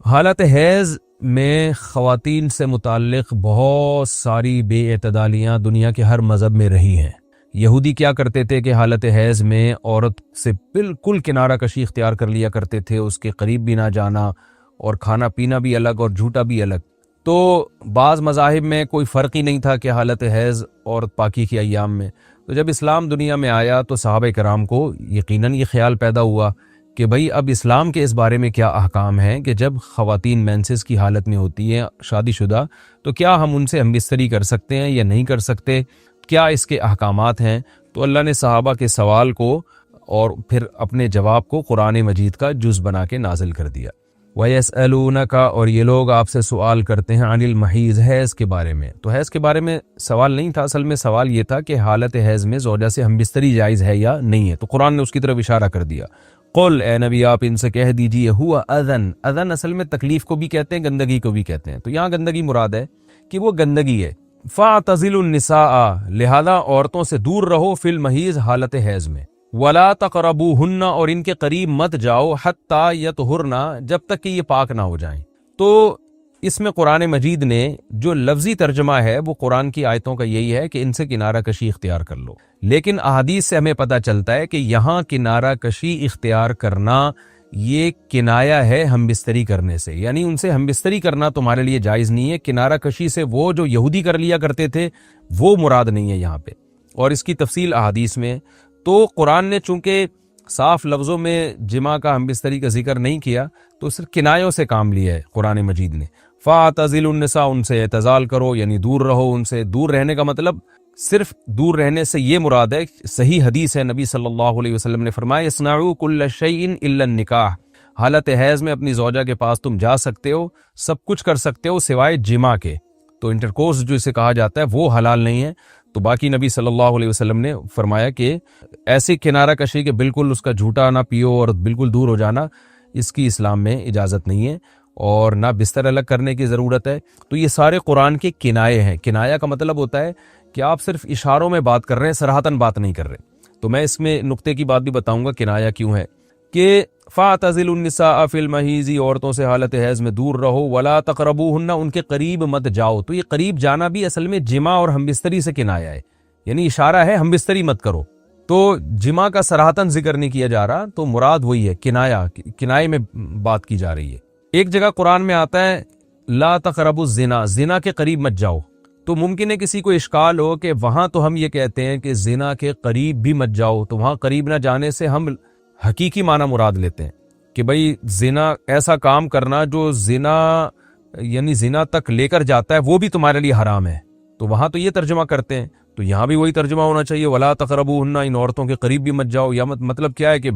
حالت حیض میں خواتین سے متعلق بہت ساری بے اعتدالیاں دنیا کے ہر مذہب میں رہی ہیں۔ یہودی کیا کرتے تھے کہ حالت حیض میں عورت سے بالکل کنارہ کشی اختیار کر لیا کرتے تھے، اس کے قریب بھی نہ جانا، اور کھانا پینا بھی الگ اور جھوٹا بھی الگ۔ تو بعض مذاہب میں کوئی فرق ہی نہیں تھا کہ حالت حیض عورت پاکی کے ایام میں۔ تو جب اسلام دنیا میں آیا تو صحابہ کرام کو یقیناً یہ خیال پیدا ہوا کہ بھئی اب اسلام کے اس بارے میں کیا احکام ہیں کہ جب خواتین مینسز کی حالت میں ہوتی ہیں شادی شدہ، تو کیا ہم ان سے ہم بستری کر سکتے ہیں یا نہیں کر سکتے، کیا اس کے احکامات ہیں؟ تو اللہ نے صحابہ کے سوال کو اور پھر اپنے جواب کو قرآن مجید کا جز بنا کے نازل کر دیا۔ وَيَسْأَلُونَكَ، اور یہ لوگ آپ سے سوال کرتے ہیں، عن المحیض، حیض کے بارے میں۔ تو حیض کے بارے میں سوال نہیں تھا، اصل میں سوال یہ تھا کہ حالت حیض میں زوجہ سے ہم بستری جائز ہے یا نہیں ہے، تو قرآن نے اس کی طرف اشارہ کر دیا۔ قل، اے نبی آپ ان سے کہہ دیجئے، ہوا اذن، اذن اصل میں تکلیف کو بھی کہتے ہیں، گندگی کو بھی کہتے ہیں، تو یہاں گندگی مراد ہے کہ وہ گندگی ہے۔ فاعتزلوا النساء، لہذا عورتوں سے دور رہو، فی المحیض، حالت حیض میں، ولا تقربوہن، اور ان کے قریب مت جاؤ، حتی یطہرن، جب تک کہ یہ پاک نہ ہو جائیں۔ تو اس میں قرآن مجید نے جو لفظی ترجمہ ہے وہ قرآن کی آیتوں کا یہی ہے کہ ان سے کنارہ کشی اختیار کر لو، لیکن احادیث سے ہمیں پتہ چلتا ہے کہ یہاں کنارہ کشی اختیار کرنا یہ کنایہ ہے ہم بستری کرنے سے، یعنی ان سے ہم بستری کرنا تمہارے لیے جائز نہیں ہے۔ کنارہ کشی سے وہ جو یہودی کر لیا کرتے تھے وہ مراد نہیں ہے یہاں پہ، اور اس کی تفصیل احادیث میں۔ تو قرآن نے چونکہ صاف لفظوں میں جماع کا ہم بستری کا ذکر نہیں کیا، تو صرف کنایوں سے کام لیا ہے قرآن مجید نے۔ فاعتزلوا النساء، ان سے اعتزال کرو، یعنی دور رہو ان سے۔ دور رہنے کا مطلب صرف دور رہنے سے یہ مراد ہے، صحیح حدیث ہے، نبی صلی اللہ علیہ وسلم نے فرمایا، اصنعوا کل شیء الا النکاح، حالت حیض میں اپنی زوجہ کے پاس تم جا سکتے ہو، سب کچھ کر سکتے ہو سوائے جماع کے۔ تو انٹرکورس جو اسے کہا جاتا ہے وہ حلال نہیں ہے۔ تو باقی نبی صلی اللہ علیہ وسلم نے فرمایا کہ ایسی کنارہ کشی کہ بالکل اس کا جھوٹا نہ پیو اور بالکل دور ہو جانا، اس کی اسلام میں اجازت نہیں ہے، اور نہ بستر الگ کرنے کی ضرورت ہے۔ تو یہ سارے قرآن کے کنائے ہیں۔ کنایہ کا مطلب ہوتا ہے کہ آپ صرف اشاروں میں بات کر رہے ہیں، صراحتاً بات نہیں کر رہے۔ تو میں اس میں نقطے کی بات بھی بتاؤں گا کنایہ کیوں ہے، کہ فاعتزلوا النساء فی المحیض، عورتوں سے حالت حیض میں دور رہو، ولا تقربوہن، ان کے قریب مت جاؤ۔ تو یہ قریب جانا بھی اصل میں جماع اور ہم بستری سے کنایہ ہے، یعنی اشارہ ہے ہم بستری مت کرو۔ تو جماع کا صراحتاً ذکر نہیں کیا جا رہا، تو مراد وہی ہے کنایہ، کنائے میں بات کی جا رہی ہے۔ ایک جگہ قرآن میں آتا ہے لا تقربوا الزنا، زنا کے قریب مت جاؤ۔ تو ممکن ہے کسی کو اشکال ہو کہ وہاں تو ہم یہ کہتے ہیں کہ زنا کے قریب بھی مت جاؤ، تو وہاں قریب نہ جانے سے ہم حقیقی معنی مراد لیتے ہیں کہ بھئی زنا ایسا کام کرنا جو زنا یعنی زنا تک لے کر جاتا ہے وہ بھی تمہارے لیے حرام ہے، تو وہاں تو یہ ترجمہ کرتے ہیں، تو یہاں بھی وہی ترجمہ ہونا چاہیے، ولا تقربوہن، ان عورتوں کے قریب بھی مت جاؤ۔ یا مطلب کیا ہے کہ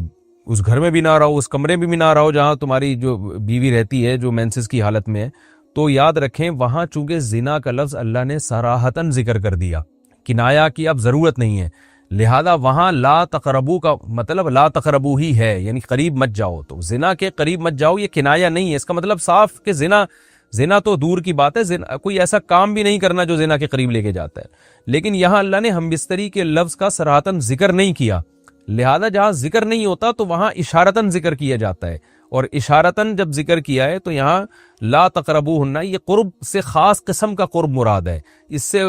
اس گھر میں بھی نہ رہو، اس کمرے میں بھی نہ رہو جہاں تمہاری جو بیوی رہتی ہے جو مینسز کی حالت میں ہے۔ تو یاد رکھیں وہاں چونکہ زنا کا لفظ اللہ نے صراحتاً ذکر کر دیا، کنایہ کی اب ضرورت نہیں ہے، لہذا وہاں لا تقربو کا مطلب لا تقربو ہی ہے، یعنی قریب مت جاؤ۔ تو زنا کے قریب مت جاؤ یہ کنایہ نہیں ہے، اس کا مطلب صاف کہ زنا تو دور کی بات ہے، کوئی ایسا کام بھی نہیں کرنا جو زنا کے قریب لے کے جاتا ہے، لیکن یہاں اللہ نے ہم بستری کے لفظ کا صراحتاً ذکر نہیں کیا، لہذا جہاں ذکر نہیں ہوتا تو وہاں اشارتاً ذکر کیا جاتا ہے، اور اشارتاً جب ذکر کیا ہے تو یہاں لا تقربوہن، یہ قرب سے خاص قسم کا قرب مراد ہے، اس سے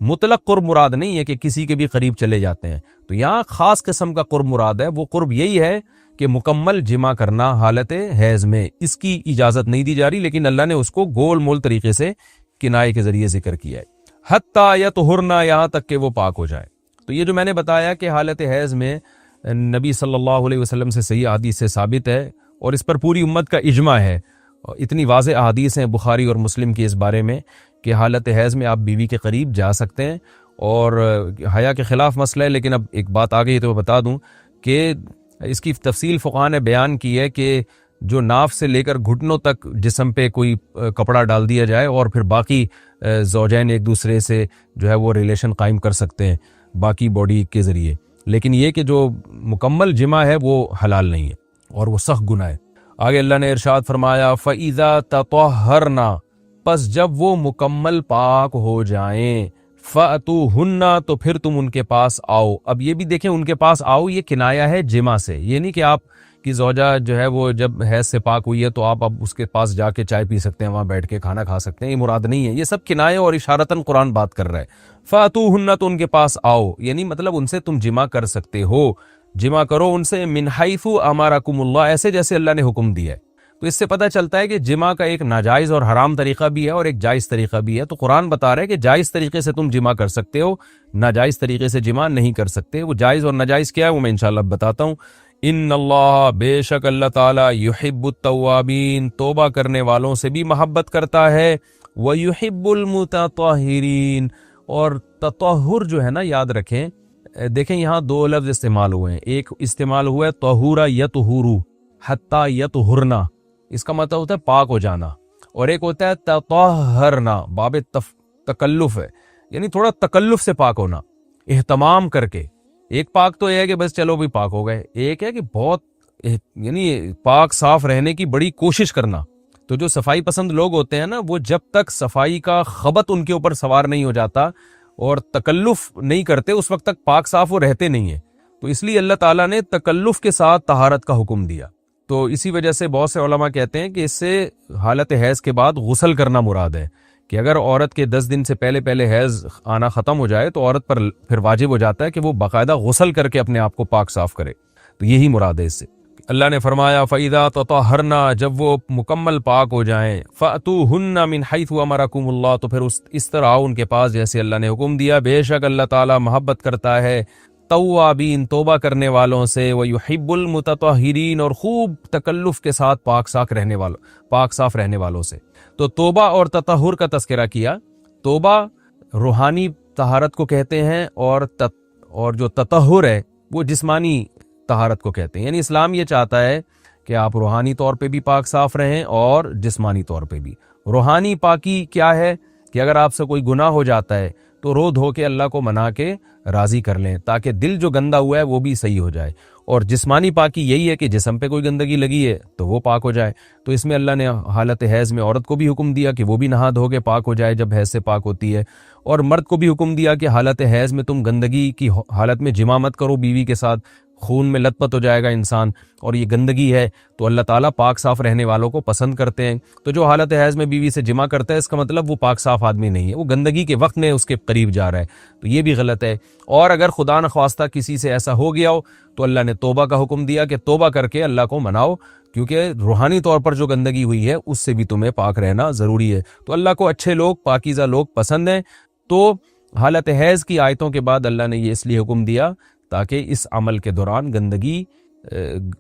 مطلق قرب مراد نہیں ہے کہ کسی کے بھی قریب چلے جاتے ہیں۔ تو یہاں خاص قسم کا قرب مراد ہے، وہ قرب یہی ہے کہ مکمل جمع کرنا حالت حیض میں، اس کی اجازت نہیں دی جا رہی، لیکن اللہ نے اس کو گول مول طریقے سے کنائے کے ذریعے ذکر کیا ہے، حتی یطہرن، یہاں تک کہ وہ پاک ہو جائے۔ تو یہ جو میں نے بتایا کہ حالت حیض میں نبی صلی اللہ علیہ وسلم سے صحیح احادیث سے ثابت ہے، اور اس پر پوری امت کا اجماع ہے، اتنی واضح احادیث ہیں بخاری اور مسلم کی اس بارے میں کہ حالت حیض میں آپ بیوی کے قریب جا سکتے ہیں، اور حیا کے خلاف مسئلہ ہے، لیکن اب ایک بات آ گئی تو میں بتا دوں کہ اس کی تفصیل فقہاء نے بیان کی ہے کہ جو ناف سے لے کر گھٹنوں تک جسم پہ کوئی کپڑا ڈال دیا جائے اور پھر باقی زوجین ایک دوسرے سے جو ہے وہ ریلیشن قائم کر سکتے ہیں باقی باڈی کے ذریعے، لیکن یہ کہ جو مکمل جمع ہے وہ حلال نہیں ہے اور وہ سخت گناہ ہے۔ آگے اللہ نے ارشاد فرمایا فَإِذَا تَطَهَّرْنَا، پس جب وہ مکمل پاک ہو جائیں، فَأْتُوهُنَّ، تو پھر تم ان کے پاس آؤ۔ اب یہ بھی دیکھیں ان کے پاس آؤ یہ کنایہ ہے جمع سے، یہ نہیں کہ آپ کی زوجہ جو ہے وہ جب حیض سے پاک ہوئی ہے تو آپ اب اس کے پاس جا کے چائے پی سکتے ہیں، وہاں بیٹھ کے کھانا کھا سکتے ہیں، یہ مراد نہیں ہے، یہ سب کنایہ اور اشارتاً قرآن بات کر رہا ہے۔ فاتوہن، تو ان کے پاس آؤ، یعنی مطلب ان سے تم جمع کر سکتے ہو، جمع کرو ان سے، من حیث امرکم اللہ، ایسے جیسے اللہ نے حکم دیا ہے۔ تو اس سے پتہ چلتا ہے کہ جمع کا ایک ناجائز اور حرام طریقہ بھی ہے اور ایک جائز طریقہ بھی ہے۔ تو قرآن بتا رہا ہے کہ جائز طریقے سے تم جمع کر سکتے ہو، ناجائز طریقے سے جمع نہیں کر سکتے۔ وہ جائز اور ناجائز کیا ہے وہ میں انشاءاللہ بتاتا ہوں۔ ان اللہ، بے شک اللہ تعالیٰ، یحب التوابین، توبہ کرنے والوں سے بھی محبت کرتا ہے، ویحب المتطہرین، اور تطہر جو ہے نا، یاد رکھیں، دیکھیں یہاں دو لفظ استعمال ہوئے ہیں، ایک استعمال ہوا ہے طہورا یطہرو، حتی یطہرنا، اس کا مطلب ہوتا ہے پاک ہو جانا، اور ایک ہوتا ہے تطہرنا، باب تکلف ہے، یعنی تھوڑا تکلف سے پاک ہونا، اہتمام کر کے۔ ایک پاک تو یہ ہے کہ بس چلو بھی پاک ہو گئے، ایک ہے کہ بہت یعنی پاک صاف رہنے کی بڑی کوشش کرنا۔ تو جو صفائی پسند لوگ ہوتے ہیں نا، وہ جب تک صفائی کا خبط ان کے اوپر سوار نہیں ہو جاتا اور تکلف نہیں کرتے، اس وقت تک پاک صاف وہ رہتے نہیں ہیں۔ تو اس لیے اللہ تعالیٰ نے تکلف کے ساتھ طہارت کا حکم دیا۔ تو اسی وجہ سے بہت سے علماء کہتے ہیں کہ اس سے حالت حیض کے بعد غسل کرنا مراد ہے، کہ اگر عورت کے 10 دن سے پہلے حیض آنا ختم ہو جائے تو عورت پر پھر واجب ہو جاتا ہے کہ وہ باقاعدہ غسل کر کے اپنے آپ کو پاک صاف کرے۔ تو یہی مراد ہے اس سے۔ اللہ نے فرمایا فَإِذَا تَطَهَّرْنَا، جب وہ مکمل پاک ہو جائیں، فَأْتُوهُنَّ مِنْ حَيْثُ أَمَرَكُمُ اللَّهُ، تو پھر اس طرح آؤ ان کے پاس جیسے اللہ نے حکم دیا۔ بے شک اللہ تعالیٰ محبت کرتا ہے توابین، توبہ کرنے والوں سے، وَيُحِبُّ الْمُتَطَهِّرِينَ، اور خوب تکلف کے ساتھ پاک صاف رہنے والوں سے۔ تو توبہ اور تطہر کا تذکرہ کیا۔ توبہ روحانی طہارت کو کہتے ہیں، اور جو تطہر ہے وہ جسمانی طہارت کو کہتے ہیں۔ یعنی اسلام یہ چاہتا ہے کہ آپ روحانی طور پہ بھی پاک صاف رہیں اور جسمانی طور پہ بھی۔ روحانی پاکی کیا ہے کہ اگر آپ سے کوئی گناہ ہو جاتا ہے تو رو دھو کے اللہ کو منا کے راضی کر لیں، تاکہ دل جو گندا ہوا ہے وہ بھی صحیح ہو جائے۔ اور جسمانی پاکی یہی ہے کہ جسم پہ کوئی گندگی لگی ہے تو وہ پاک ہو جائے۔ تو اس میں اللہ نے حالت حیض میں عورت کو بھی حکم دیا کہ وہ بھی نہا دھو کے پاک ہو جائے جب حیض سے پاک ہوتی ہے، اور مرد کو بھی حکم دیا کہ حالت حیض میں تم گندگی کی حالت میں جماع مت کرو بیوی کے ساتھ، خون میں لت پت ہو جائے گا انسان، اور یہ گندگی ہے۔ تو اللہ تعالیٰ پاک صاف رہنے والوں کو پسند کرتے ہیں۔ تو جو حالت حیض میں بیوی سے جماع کرتا ہے، اس کا مطلب وہ پاک صاف آدمی نہیں ہے، وہ گندگی کے وقت میں اس کے قریب جا رہا ہے، تو یہ بھی غلط ہے۔ اور اگر خدا نخواستہ کسی سے ایسا ہو گیا ہو تو اللہ نے توبہ کا حکم دیا کہ توبہ کر کے اللہ کو مناؤ، کیونکہ روحانی طور پر جو گندگی ہوئی ہے اس سے بھی تمہیں پاک رہنا ضروری ہے۔ تو اللہ کو اچھے لوگ، پاکیزہ لوگ پسند ہیں۔ تو حالت حیض کی آیتوں کے بعد اللہ نے یہ اس لیے حکم دیا تاکہ اس عمل کے دوران گندگی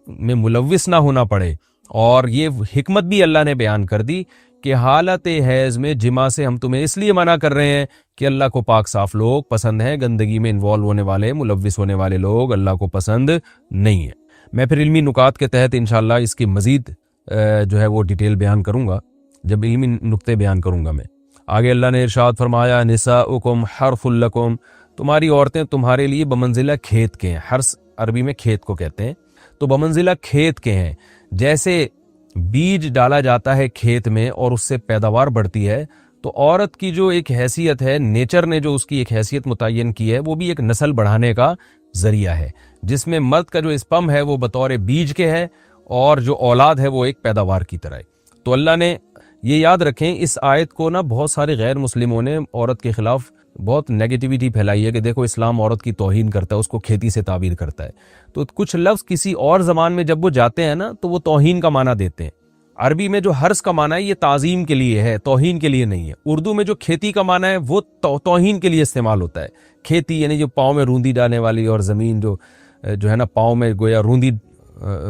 میں ملوث نہ ہونا پڑے۔ اور یہ حکمت بھی اللہ نے بیان کر دی کہ حالت حیض میں جماع سے ہم تمہیں اس لیے منع کر رہے ہیں کہ اللہ کو پاک صاف لوگ پسند ہیں، گندگی میں انوالو ہونے والے، ملوث ہونے والے لوگ اللہ کو پسند نہیں ہیں۔ میں پھر علمی نکات کے تحت انشاءاللہ اس کی مزید جو ہے وہ ڈیٹیل بیان کروں گا جب علمی نکتے بیان کروں گا میں آگے۔ اللہ نے ارشاد فرمایا نساؤکم حرث لکم، تمہاری عورتیں تمہارے لیے بمنزلہ کھیت کے ہیں۔ حرث عربی میں کھیت کو کہتے ہیں، تو بمنزلہ کھیت کے ہیں۔ جیسے بیج ڈالا جاتا ہے کھیت میں اور اس سے پیداوار بڑھتی ہے، تو عورت کی جو ایک حیثیت ہے، نیچر نے جو اس کی ایک حیثیت متعین کی ہے، وہ بھی ایک نسل بڑھانے کا ذریعہ ہے، جس میں مرد کا جو اسپم ہے وہ بطور بیج کے ہے اور جو اولاد ہے وہ ایک پیداوار کی طرح ہے۔ تو اللہ نے یہ یاد رکھیں، اس آیت کو نا بہت سارے غیر مسلموں نے عورت کے خلاف بہت نیگیٹیوٹی پھیلائی ہے کہ دیکھو اسلام عورت کی توہین کرتا ہے، اس کو کھیتی سے تعبیر کرتا ہے۔ تو کچھ لفظ کسی اور زبان میں جب وہ جاتے ہیں نا تو وہ توہین کا معنی دیتے ہیں۔ عربی میں جو حرث کا معنی ہے یہ تعظیم کے لیے ہے، توہین کے لیے نہیں ہے۔ اردو میں جو کھیتی کا معنی ہے وہ توہین کے لیے استعمال ہوتا ہے۔ کھیتی یعنی جو پاؤں میں روندی ڈالنے والی، اور زمین جو ہے نا پاؤں میں گویا روندی،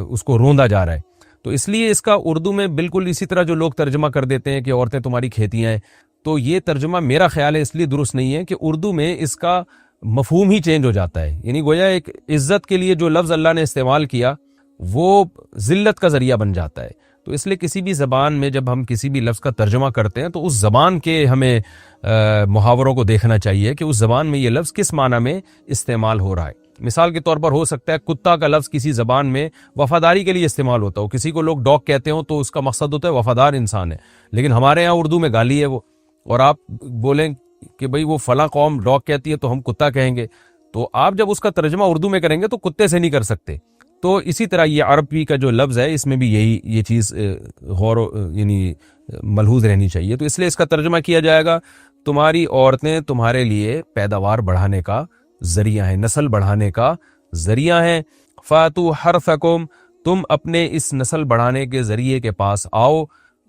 اس کو روندا جا رہا ہے۔ تو اس لیے اس کا اردو میں بالکل اسی طرح جو لوگ ترجمہ کر دیتے ہیں کہ عورتیں تمہاری کھیتیاں ہیں، تو یہ ترجمہ میرا خیال ہے اس لیے درست نہیں ہے کہ اردو میں اس کا مفہوم ہی چینج ہو جاتا ہے۔ یعنی گویا ایک عزت کے لیے جو لفظ اللہ نے استعمال کیا وہ ذلت کا ذریعہ بن جاتا ہے۔ تو اس لیے کسی بھی زبان میں جب ہم کسی بھی لفظ کا ترجمہ کرتے ہیں تو اس زبان کے ہمیں محاوروں کو دیکھنا چاہیے کہ اس زبان میں یہ لفظ کس معنی میں استعمال ہو رہا ہے۔ مثال کے طور پر ہو سکتا ہے کتا کا لفظ کسی زبان میں وفاداری کے لیے استعمال ہوتا ہو، کسی کو لوگ ڈاگ کہتے ہوں تو اس کا مقصد ہوتا ہے وفادار انسان ہے، لیکن ہمارے ہاں اردو میں گالی ہے وہ، اور آپ بولیں کہ بھئی وہ فلاں قوم ڈاگ کہتی ہے تو ہم کتا کہیں گے، تو آپ جب اس کا ترجمہ اردو میں کریں گے تو کتے سے نہیں کر سکتے، تو اسی طرح یہ عربی کا جو لفظ ہے اس میں بھی یہ چیز غور یعنی ملحوظ رہنی چاہیے. تو اس لیے اس کا ترجمہ کیا جائے گا تمہاری عورتیں تمہارے لیے پیداوار بڑھانے کا ذریعہ ہیں, نسل بڑھانے کا ذریعہ ہیں. فاتو حرثکم, تم اپنے اس نسل بڑھانے کے ذریعے کے پاس آؤ,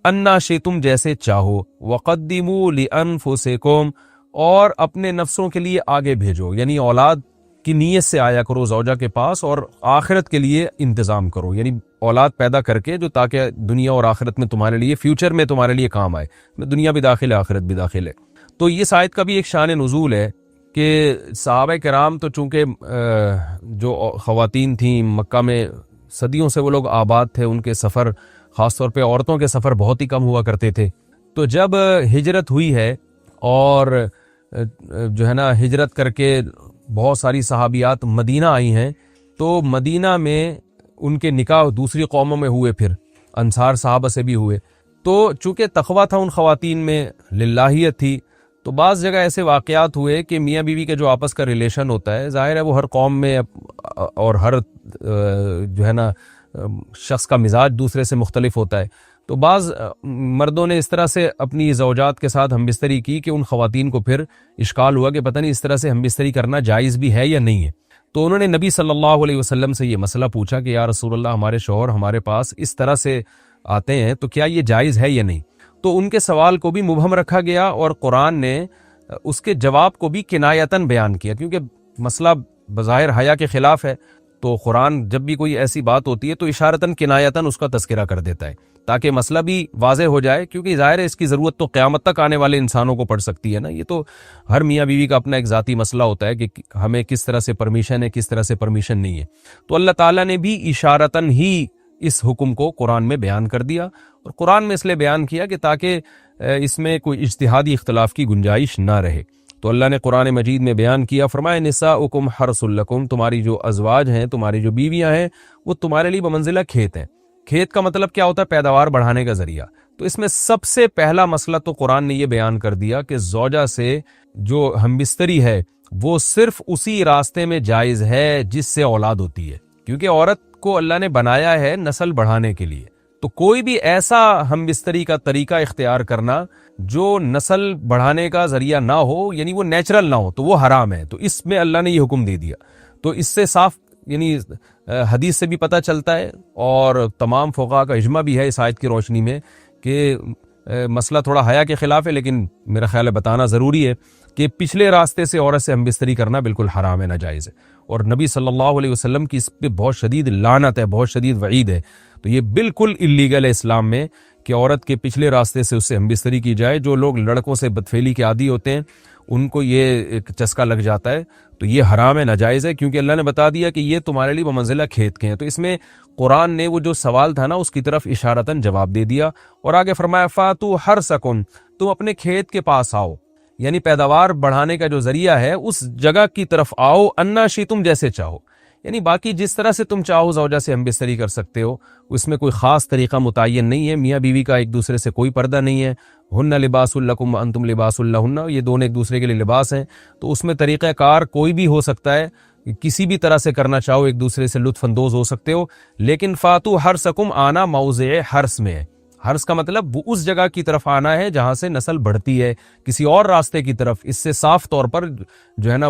انا شئتم, جیسے چاہو, وقدموا لانفسکم, اور اپنے نفسوں کے لیے آگے بھیجو, یعنی اولاد کی نیت سے آیا کرو زوجہ کے پاس اور آخرت کے لیے انتظام کرو, یعنی اولاد پیدا کر کے جو تاکہ دنیا اور آخرت میں تمہارے لیے فیوچر میں تمہارے لیے کام آئے, دنیا بھی داخل ہے آخرت بھی داخل ہے. تو یہ آیت کا بھی ایک شان نزول ہے کہ صحابہ کرام تو چونکہ جو خواتین تھیں مکہ میں صدیوں سے وہ لوگ آباد تھے, ان کے سفر خاص طور پہ عورتوں کے سفر بہت ہی کم ہوا کرتے تھے. تو جب ہجرت ہوئی ہے اور جو ہے نا ہجرت کر کے بہت ساری صحابیات مدینہ آئی ہیں, تو مدینہ میں ان کے نکاح دوسری قوموں میں ہوئے, پھر انصار صحابہ سے بھی ہوئے. تو چونکہ تقویٰ تھا ان خواتین میں, للہیت تھی, تو بعض جگہ ایسے واقعات ہوئے کہ میاں بیوی کے جو آپس کا ریلیشن ہوتا ہے, ظاہر ہے وہ ہر قوم میں اور ہر جو ہے نا شخص کا مزاج دوسرے سے مختلف ہوتا ہے. تو بعض مردوں نے اس طرح سے اپنی زوجات کے ساتھ ہم بستری کی کہ ان خواتین کو پھر اشکال ہوا کہ پتہ نہیں اس طرح سے ہم بستری کرنا جائز بھی ہے یا نہیں ہے. تو انہوں نے نبی صلی اللہ علیہ وسلم سے یہ مسئلہ پوچھا کہ یا رسول اللہ, ہمارے شوہر ہمارے پاس اس طرح سے آتے ہیں تو کیا یہ جائز ہے یا نہیں. تو ان کے سوال کو بھی مبہم رکھا گیا اور قرآن نے اس کے جواب کو بھی کنایتاً بیان کیا, کیونکہ مسئلہ بظاہر حیا کے خلاف ہے. تو قرآن جب بھی کوئی ایسی بات ہوتی ہے تو اشارتاً کنایتاً اس کا تذکرہ کر دیتا ہے تاکہ مسئلہ بھی واضح ہو جائے, کیونکہ ظاہر ہے اس کی ضرورت تو قیامت تک آنے والے انسانوں کو پڑ سکتی ہے نا. یہ تو ہر میاں بیوی کا اپنا ایک ذاتی مسئلہ ہوتا ہے کہ ہمیں کس طرح سے پرمیشن ہے, کس طرح سے پرمیشن نہیں ہے. تو اللہ تعالیٰ نے بھی اشارتاً ہی اس حکم کو قرآن میں بیان کر دیا, اور قرآن میں اس لیے بیان کیا کہ تاکہ اس میں کوئی اجتہادی اختلاف کی گنجائش نہ رہے. تو اللہ نے قرآن مجید میں بیان کیا, فرمایا نساؤکم حرث لکم, تمہاری جو ازواج ہیں, تمہاری جو بیویاں ہیں, وہ تمہارے لیے بمنزلہ کھیت ہیں. کھیت کا مطلب کیا ہوتا ہے؟ پیداوار بڑھانے کا ذریعہ. تو اس میں سب سے پہلا مسئلہ تو قرآن نے یہ بیان کر دیا کہ زوجہ سے جو ہمبستری ہے وہ صرف اسی راستے میں جائز ہے جس سے اولاد ہوتی ہے, کیونکہ عورت کو اللہ نے بنایا ہے نسل بڑھانے کے لیے. تو کوئی بھی ایسا ہمبستری کا طریقہ اختیار کرنا جو نسل بڑھانے کا ذریعہ نہ ہو, یعنی وہ نیچرل نہ ہو, تو وہ حرام ہے. تو اس میں اللہ نے یہ حکم دے دیا. تو اس سے صاف یعنی حدیث سے بھی پتہ چلتا ہے اور تمام فقہاء کا اجماع بھی ہے اس آیت کی روشنی میں کہ مسئلہ تھوڑا حیا کے خلاف ہے, لیکن میرا خیال ہے بتانا ضروری ہے کہ پچھلے راستے سے عورت سے ہمبستری کرنا بالکل حرام ہے, ناجائز ہے. اور نبی صلی اللہ علیہ وسلم کی اس پہ بہت شدید لعنت ہے, بہت شدید وعید ہے. تو یہ بالکل اللیگل ہے اسلام میں کہ عورت کے پچھلے راستے سے اس سے ہمبستری کی جائے. جو لوگ لڑکوں سے بدفعلی کے عادی ہوتے ہیں ان کو یہ ایک چسکا لگ جاتا ہے, تو یہ حرام ہے, ناجائز ہے, کیونکہ اللہ نے بتا دیا کہ یہ تمہارے لیے بمنزلہ کھیت کے ہیں. تو اس میں قرآن نے وہ جو سوال تھا نا اس کی طرف اشارتاً جواب دے دیا, اور آگے فرمایا فاتو حرثکم, تم اپنے کھیت کے پاس آؤ, یعنی پیداوار بڑھانے کا جو ذریعہ ہے اس جگہ کی طرف آؤ, انا شئتم, جیسے چاہو. یعنی باقی جس طرح سے تم چاہو زوجہ سے ہمبستری کر سکتے ہو, اس میں کوئی خاص طریقہ متعین نہیں ہے. میاں بیوی کا ایک دوسرے سے کوئی پردہ نہیں ہے. ہن لباس لکم وانتم لباس لہن, یہ دونوں ایک دوسرے کے لیے لباس ہیں. تو اس میں طریقہ کار کوئی بھی ہو سکتا ہے, کسی بھی طرح سے کرنا چاہو ایک دوسرے سے لطف اندوز ہو سکتے ہو. لیکن فاتو حرثکم, آنا موضع حرث میں ہے. حرث کا مطلب وہ اس جگہ کی طرف آنا ہے جہاں سے نسل بڑھتی ہے, کسی اور راستے کی طرف. اس سے صاف طور پر جو ہے نا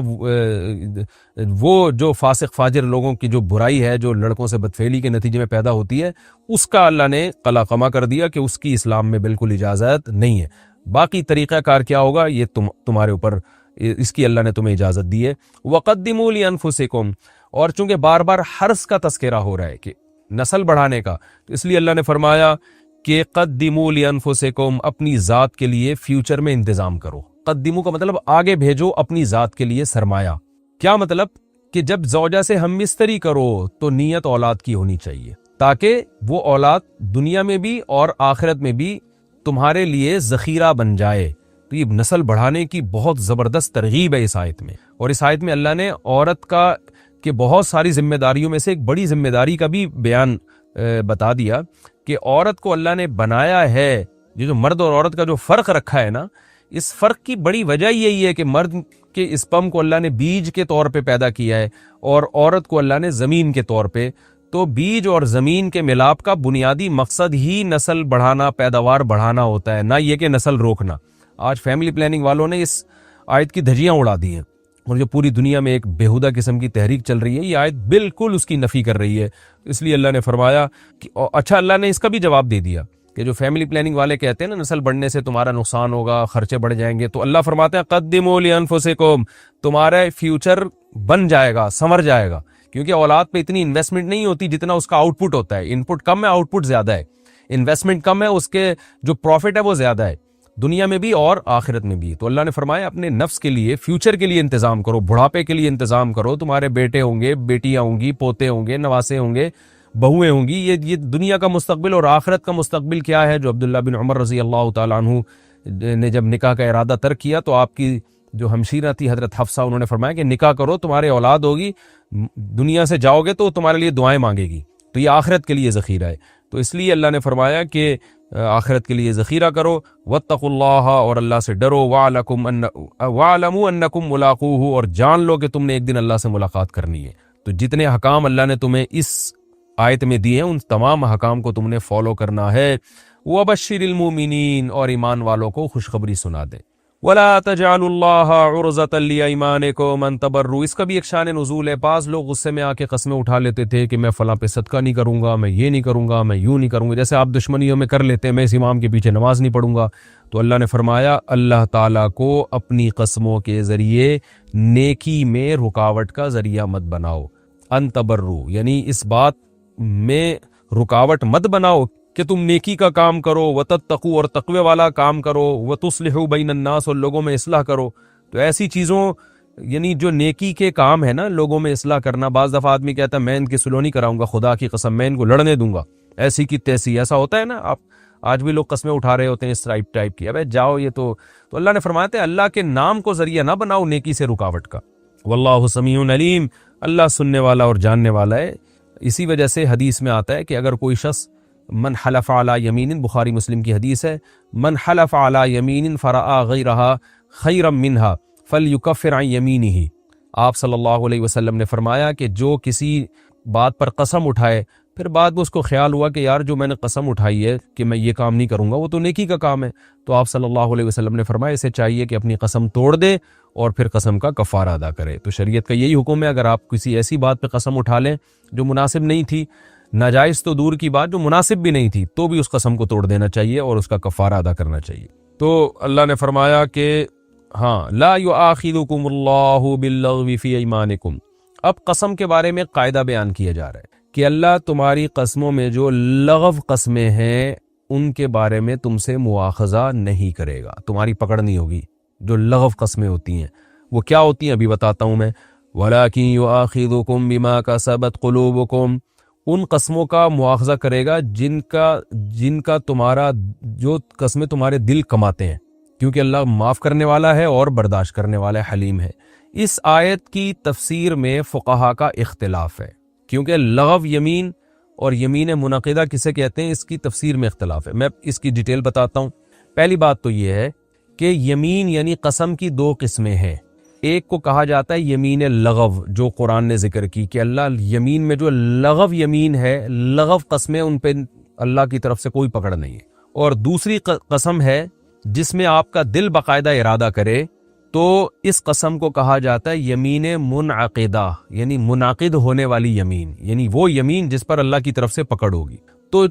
وہ جو فاسق فاجر لوگوں کی جو برائی ہے جو لڑکوں سے بدفعلی کے نتیجے میں پیدا ہوتی ہے, اس کا اللہ نے قلعہ کر دیا کہ اس کی اسلام میں بالکل اجازت نہیں ہے. باقی طریقہ کار کیا ہوگا یہ تمہارے اوپر, اس کی اللہ نے تمہیں اجازت دی ہے. وقدموا لانفسکم, اور چونکہ بار بار حرث کا تذکرہ ہو رہا ہے کہ نسل بڑھانے کا, تو اس لیے اللہ نے فرمایا کہ قدموا لانفسکم, اپنی ذات کے لیے فیوچر میں انتظام کرو. قدموا کا مطلب آگے بھیجو اپنی ذات کے لیے سرمایہ. کیا مطلب کہ جب زوجہ سے ہمبستری کرو تو نیت اولاد کی ہونی چاہیے, تاکہ وہ اولاد دنیا میں بھی اور آخرت میں بھی تمہارے لیے ذخیرہ بن جائے. تو یہ نسل بڑھانے کی بہت زبردست ترغیب ہے اس آیت میں. اور اس آیت میں اللہ نے عورت کا کہ بہت ساری ذمہ داریوں میں سے ایک بڑی ذمہ داری کا بھی بیان بتا دیا کہ عورت کو اللہ نے بنایا ہے. یہ جو مرد اور عورت کا جو فرق رکھا ہے نا, اس فرق کی بڑی وجہ یہی ہے کہ مرد کے اسپم کو اللہ نے بیج کے طور پہ پیدا کیا ہے اور عورت کو اللہ نے زمین کے طور پہ تو بیج اور زمین کے ملاپ کا بنیادی مقصد ہی نسل بڑھانا، پیداوار بڑھانا ہوتا ہے، نہ یہ کہ نسل روکنا۔ آج فیملی پلاننگ والوں نے اس آیت کی دھجیاں اڑا دی ہیں، اور جو پوری دنیا میں ایک بیہودہ قسم کی تحریک چل رہی ہے، یہ آیت بالکل اس کی نفی کر رہی ہے۔ اس لیے اللہ نے فرمایا کہ اچھا، اللہ نے اس کا بھی جواب دے دیا کہ جو فیملی پلاننگ والے کہتے ہیں نا نسل بڑھنے سے تمہارا نقصان ہوگا، خرچے بڑھ جائیں گے، تو اللہ فرماتے ہیں قدموا لانفسکم، تمہارا فیوچر بن جائے گا، سنور جائے گا، کیونکہ اولاد پہ اتنی انویسٹمنٹ نہیں ہوتی جتنا اس کا آؤٹ پٹ ہوتا ہے۔ ان پٹ کم ہے، آؤٹ پٹ زیادہ ہے، انویسٹمنٹ کم ہے، اس کے جو پروفٹ ہے وہ زیادہ ہے، دنیا میں بھی اور آخرت میں بھی۔ تو اللہ نے فرمایا اپنے نفس کے لیے، فیوچر کے لیے انتظام کرو، بڑھاپے کے لیے انتظام کرو، تمہارے بیٹے ہوں گے، بیٹیاں ہوں گی، پوتے ہوں گے، نواسے ہوں گے، بہویں ہوں گی، یہ دنیا کا مستقبل اور آخرت کا مستقبل کیا ہے۔ جو عبداللہ بن عمر رضی اللہ تعالیٰ عنہ نے جب نکاح کا ارادہ ترک کیا تو آپ کی جو ہمشیرہ تھی حضرت حفصہ، انہوں نے فرمایا کہ نکاح کرو، تمہارے اولاد ہوگی، دنیا سے جاؤ گے تو تمہارے لیے دعائیں مانگے گی، تو یہ آخرت کے لیے ذخیرہ ہے۔ تو اس لیے اللہ نے فرمایا کہ آخرت کے لیے ذخیرہ کرو، واتقوا اللہ، اور اللہ سے ڈرو، واعلموا انکم ملاقوہ، اور جان لو کہ تم نے ایک دن اللہ سے ملاقات کرنی ہے۔ تو جتنے حکام اللہ نے تمہیں اس آیت میں دیے ہیں ان تمام حکام کو تم نے فالو کرنا ہے۔ وبشر المؤمنین، اور ایمان والوں کو خوشخبری سنا دے۔ ولا تجعلوا اللہ عرضة لایمانکم ان تبروا، اس کا بھی ایک شان نزول ہے۔ بعض لوگ غصے میں آ کے قسمیں اٹھا لیتے تھے کہ میں فلاں پہ صدقہ نہیں کروں گا، میں یہ نہیں کروں گا، میں یوں نہیں کروں گا، جیسے آپ دشمنیوں میں کر لیتے ہیں، میں اس امام کے پیچھے نماز نہیں پڑھوں گا۔ تو اللہ نے فرمایا اللہ تعالیٰ کو اپنی قسموں کے ذریعے نیکی میں رکاوٹ کا ذریعہ مت بناؤ۔ ان تبروا یعنی اس بات میں رکاوٹ مت بناؤ کہ تم نیکی کا کام کرو، وتتقوا، اور تقوی والا کام کرو، وتصلحوا بین الناس، اور لوگوں میں اصلاح کرو۔ تو ایسی چیزوں یعنی جو نیکی کے کام ہے نا، لوگوں میں اصلاح کرنا۔ بعض دفعہ آدمی کہتا ہے میں ان کی سلو نہیں کراؤں گا، خدا کی قسم میں ان کو لڑنے دوں گا، ایسی کی تیسی، ایسا ہوتا ہے نا۔ آپ آج بھی لوگ قسمیں اٹھا رہے ہوتے ہیں اس ٹائپ کی، ابے جاؤ، یہ تو اللہ نے فرمایا ہے اللہ کے نام کو ذریعہ نہ بناؤ نیکی سے رکاوٹ کا۔ واللہ سمیع علیم، اللہ سننے والا اور جاننے والا ہے۔ اسی وجہ سے حدیث میں آتا ہے کہ اگر کوئی شخص من حلف علی یمین، بخاری مسلم کی حدیث ہے، من حلف علی یمین فرآ غیرہا خیرا منہا فلیکفر عن یمینہ، آپ صلی اللہ علیہ وسلم نے فرمایا کہ جو کسی بات پر قسم اٹھائے، پھر بعد میں اس کو خیال ہوا کہ یار جو میں نے قسم اٹھائی ہے کہ میں یہ کام نہیں کروں گا، وہ تو نیکی کا کام ہے، تو آپ صلی اللہ علیہ وسلم نے فرمایا اسے چاہیے کہ اپنی قسم توڑ دے اور پھر قسم کا کفارہ ادا کرے۔ تو شریعت کا یہی حکم ہے، اگر آپ کسی ایسی بات پہ قسم اٹھا لیں جو مناسب نہیں تھی، ناجائز تو دور کی بات، جو مناسب بھی نہیں تھی، تو بھی اس قسم کو توڑ دینا چاہیے اور اس کا کفارہ ادا کرنا چاہیے۔ تو اللہ نے فرمایا کہ ہاں لا یؤاخذکم اللہ باللغو فی ایمانکم، اب قسم کے بارے میں قاعدہ بیان کیا جا رہا ہے کہ اللہ تمہاری قسموں میں جو لغو قسمیں ہیں ان کے بارے میں تم سے مواخذہ نہیں کرے گا، تمہاری پکڑ نہیں ہوگی۔ جو لغو قسمیں ہوتی ہیں وہ کیا ہوتی ہیں ابھی بتاتا ہوں میں۔ وَلَٰكِن يُؤَاخِذُكُم بِمَا كَسَبَتْ قُلُوبُكُم، ان قسموں کا مواخذہ کرے گا جن کا تمہارا جو قسمیں تمہارے دل کماتے ہیں، کیونکہ اللہ معاف کرنے والا ہے اور برداشت کرنے والا ہے، حلیم ہے۔ اس آیت کی تفسیر میں فقہا کا اختلاف ہے، کیونکہ لغو یمین اور یمین منعقدہ کسے کہتے ہیں اس کی تفسیر میں اختلاف ہے۔ میں اس کی ڈیٹیل بتاتا ہوں۔ پہلی بات تو یہ ہے کہ یمین یعنی قسم کی دو قسمیں ہیں۔ ایک کو کہا جاتا ہے یمین لغو، جو قرآن نے ذکر کی کہ اللہ یمین میں جو لغو یمین ہے، لغو قسمیں، ان پہ اللہ کی طرف سے کوئی پکڑ نہیں ہے۔ اور دوسری قسم ہے جس میں آپ کا دل باقاعدہ ارادہ کرے، تو اس قسم کو کہا جاتا ہے یمین منعقدہ، یعنی منعقد ہونے والی یمین، یعنی وہ یمین جس پر اللہ کی طرف سے پکڑ ہوگی۔ تو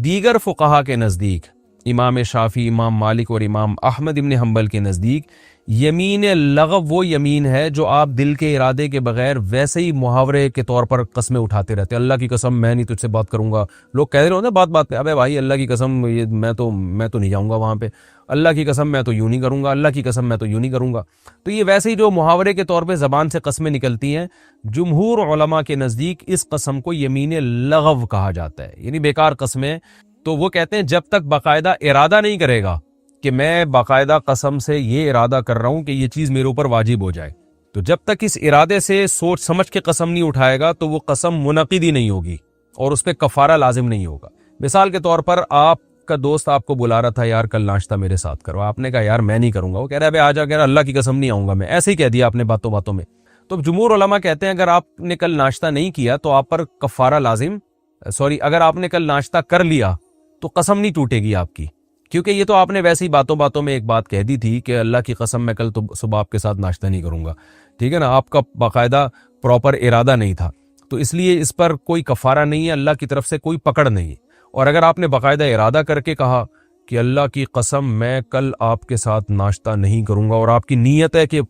دیگر فقہا کے نزدیک، امام شافعی، امام مالک اور امام احمد ابن حنبل کے نزدیک، یمین لغو وہ یمین ہے جو آپ دل کے ارادے کے بغیر ویسے ہی محاورے کے طور پر قسمیں اٹھاتے رہتے ہیں۔ اللہ کی قسم میں نہیں تجھ سے بات کروں گا، لوگ کہہ رہے ہوتے ہیں بات پہ، ابے بھائی اللہ کی قسم میں تو نہیں جاؤں گا وہاں پہ، اللہ کی قسم میں تو یوں نہیں کروں گا، اللہ کی قسم میں تو یوں نہیں کروں گا۔ تو یہ ویسے ہی جو محاورے کے طور پہ زبان سے قسمیں نکلتی ہیں، جمہور علماء کے نزدیک اس قسم کو یمین لغو کہا جاتا ہے، یعنی بیکار قسمیں۔ تو وہ کہتے ہیں جب تک باقاعدہ ارادہ نہیں کرے گا کہ میں باقاعدہ قسم سے یہ ارادہ کر رہا ہوں کہ یہ چیز میرے اوپر واجب ہو جائے، تو جب تک اس ارادے سے سوچ سمجھ کے قسم نہیں اٹھائے گا تو وہ قسم منعقد ہی نہیں ہوگی اور اس پہ کفارہ لازم نہیں ہوگا۔ مثال کے طور پر آپ کا دوست آپ کو بلا رہا تھا، یار کل ناشتہ میرے ساتھ کرو، آپ نے کہا یار میں نہیں کروں گا، وہ کہہ رہا ہے آ جا، کہہ رہا اللہ کی قسم نہیں آؤں گا میں، ایسے ہی کہہ دیا آپ نے باتوں باتوں میں۔ تو جمہور علماء کہتے ہیں اگر آپ نے کل ناشتہ نہیں کیا تو آپ پر کفارہ لازم، اگر آپ نے کل ناشتہ کر لیا تو قسم نہیں ٹوٹے گی آپ کی، کیونکہ یہ تو آپ نے ویسے ہی باتوں باتوں میں ایک بات کہہ دی تھی کہ اللہ کی قسم میں کل تو صبح آپ کے ساتھ ناشتہ نہیں کروں گا، ٹھیک ہے نا، آپ کا باقاعدہ پراپر ارادہ نہیں تھا، تو اس لیے اس پر کوئی کفارہ نہیں ہے، اللہ کی طرف سے کوئی پکڑ نہیں ہے۔ اور اگر آپ نے باقاعدہ ارادہ کر کے کہا کہ اللہ کی قسم میں کل آپ کے ساتھ ناشتہ نہیں کروں گا، اور آپ کی نیت ہے کہ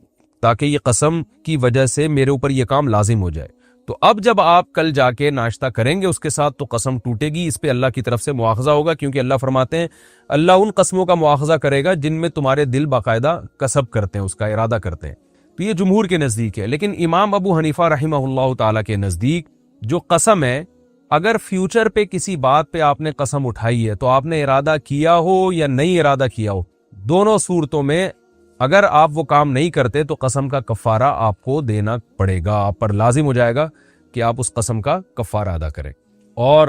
تاکہ یہ قسم کی وجہ سے میرے اوپر یہ کام لازم ہو جائے، تو اب جب آپ کل جا کے ناشتہ کریں گے اس کے ساتھ تو قسم ٹوٹے گی، اس پہ اللہ کی طرف سے مواخذہ ہوگا، کیونکہ اللہ فرماتے ہیں اللہ ان قسموں کا مواخذہ کرے گا جن میں تمہارے دل باقاعدہ قصب کرتے ہیں، اس کا ارادہ کرتے ہیں۔ تو یہ جمہور کے نزدیک ہے، لیکن امام ابو حنیفہ رحمہ اللہ تعالیٰ کے نزدیک جو قسم ہے، اگر فیوچر پہ کسی بات پہ آپ نے قسم اٹھائی ہے تو آپ نے ارادہ کیا ہو یا نہیں ارادہ کیا ہو، دونوں صورتوں میں اگر آپ وہ کام نہیں کرتے تو قسم کا کفارہ آپ کو دینا پڑے گا، آپ پر لازم ہو جائے گا کہ آپ اس قسم کا کفارہ ادا کریں۔ اور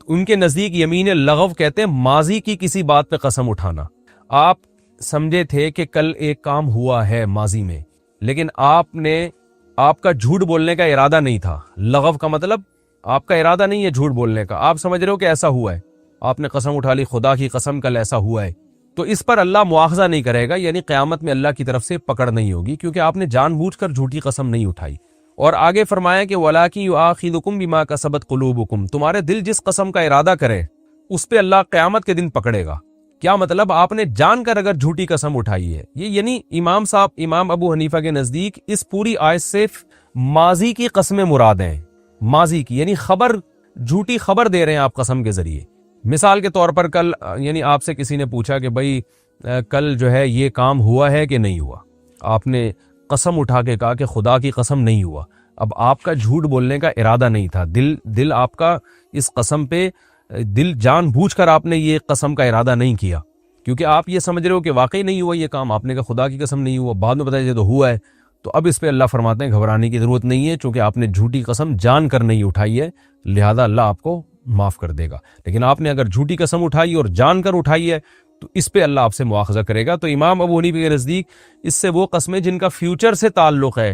ان کے نزدیک یمین لغو کہتے ہیں ماضی کی کسی بات پہ قسم اٹھانا، آپ سمجھے تھے کہ کل ایک کام ہوا ہے ماضی میں، لیکن آپ کا جھوٹ بولنے کا ارادہ نہیں تھا، لغو کا مطلب آپ کا ارادہ نہیں ہے جھوٹ بولنے کا، آپ سمجھ رہے ہو کہ ایسا ہوا ہے، آپ نے قسم اٹھا لی خدا کی قسم کل ایسا ہوا ہے، تو اس پر اللہ مواخذہ نہیں کرے گا، یعنی قیامت میں اللہ کی طرف سے پکڑ نہیں ہوگی، کیونکہ آپ نے جان بوجھ کر جھوٹی قسم نہیں اٹھائی۔ اور آگے فرمایا کہ وَلَٰكِن يُؤَاخِذُكُم بِمَا كَسَبَتْ قُلُوبُكُم، تمہارے دل جس قسم کا ارادہ کرے اس پہ اللہ قیامت کے دن پکڑے گا۔ کیا مطلب؟ آپ نے جان کر اگر جھوٹی قسم اٹھائی ہے، یہ یعنی امام ابو حنیفہ کے نزدیک اس پوری آیت سے ماضی کی قسمیں مراد ہیں، ماضی کی یعنی جھوٹی خبر دے رہے ہیں آپ قسم کے ذریعے۔ مثال کے طور پر کل یعنی آپ سے کسی نے پوچھا کہ بھائی کل جو ہے یہ کام ہوا ہے کہ نہیں ہوا، آپ نے قسم اٹھا کے کہا کہ خدا کی قسم نہیں ہوا، اب آپ کا جھوٹ بولنے کا ارادہ نہیں تھا، دل آپ کا اس قسم پہ جان بوجھ کر آپ نے یہ قسم کا ارادہ نہیں کیا، کیونکہ آپ یہ سمجھ رہے ہو کہ واقعی نہیں ہوا یہ کام، آپ نے کہا خدا کی قسم نہیں ہوا، بعد میں بتایا تو ہوا ہے، تو اب اس پہ اللہ فرماتے ہیں گھبرانے کی ضرورت نہیں ہے، چونکہ آپ نے جھوٹی قسم جان کر نہیں اٹھائی ہے، لہذا اللہ آپ کو معاف کر دے گا۔ لیکن آپ نے اگر جھوٹی قسم اٹھائی اور جان کر اٹھائی ہے تو اس پہ اللہ آپ سے مواخذہ کرے گا۔ تو امام ابو حنیفہ کے نزدیک اس سے وہ قسمیں جن کا فیوچر سے تعلق ہے،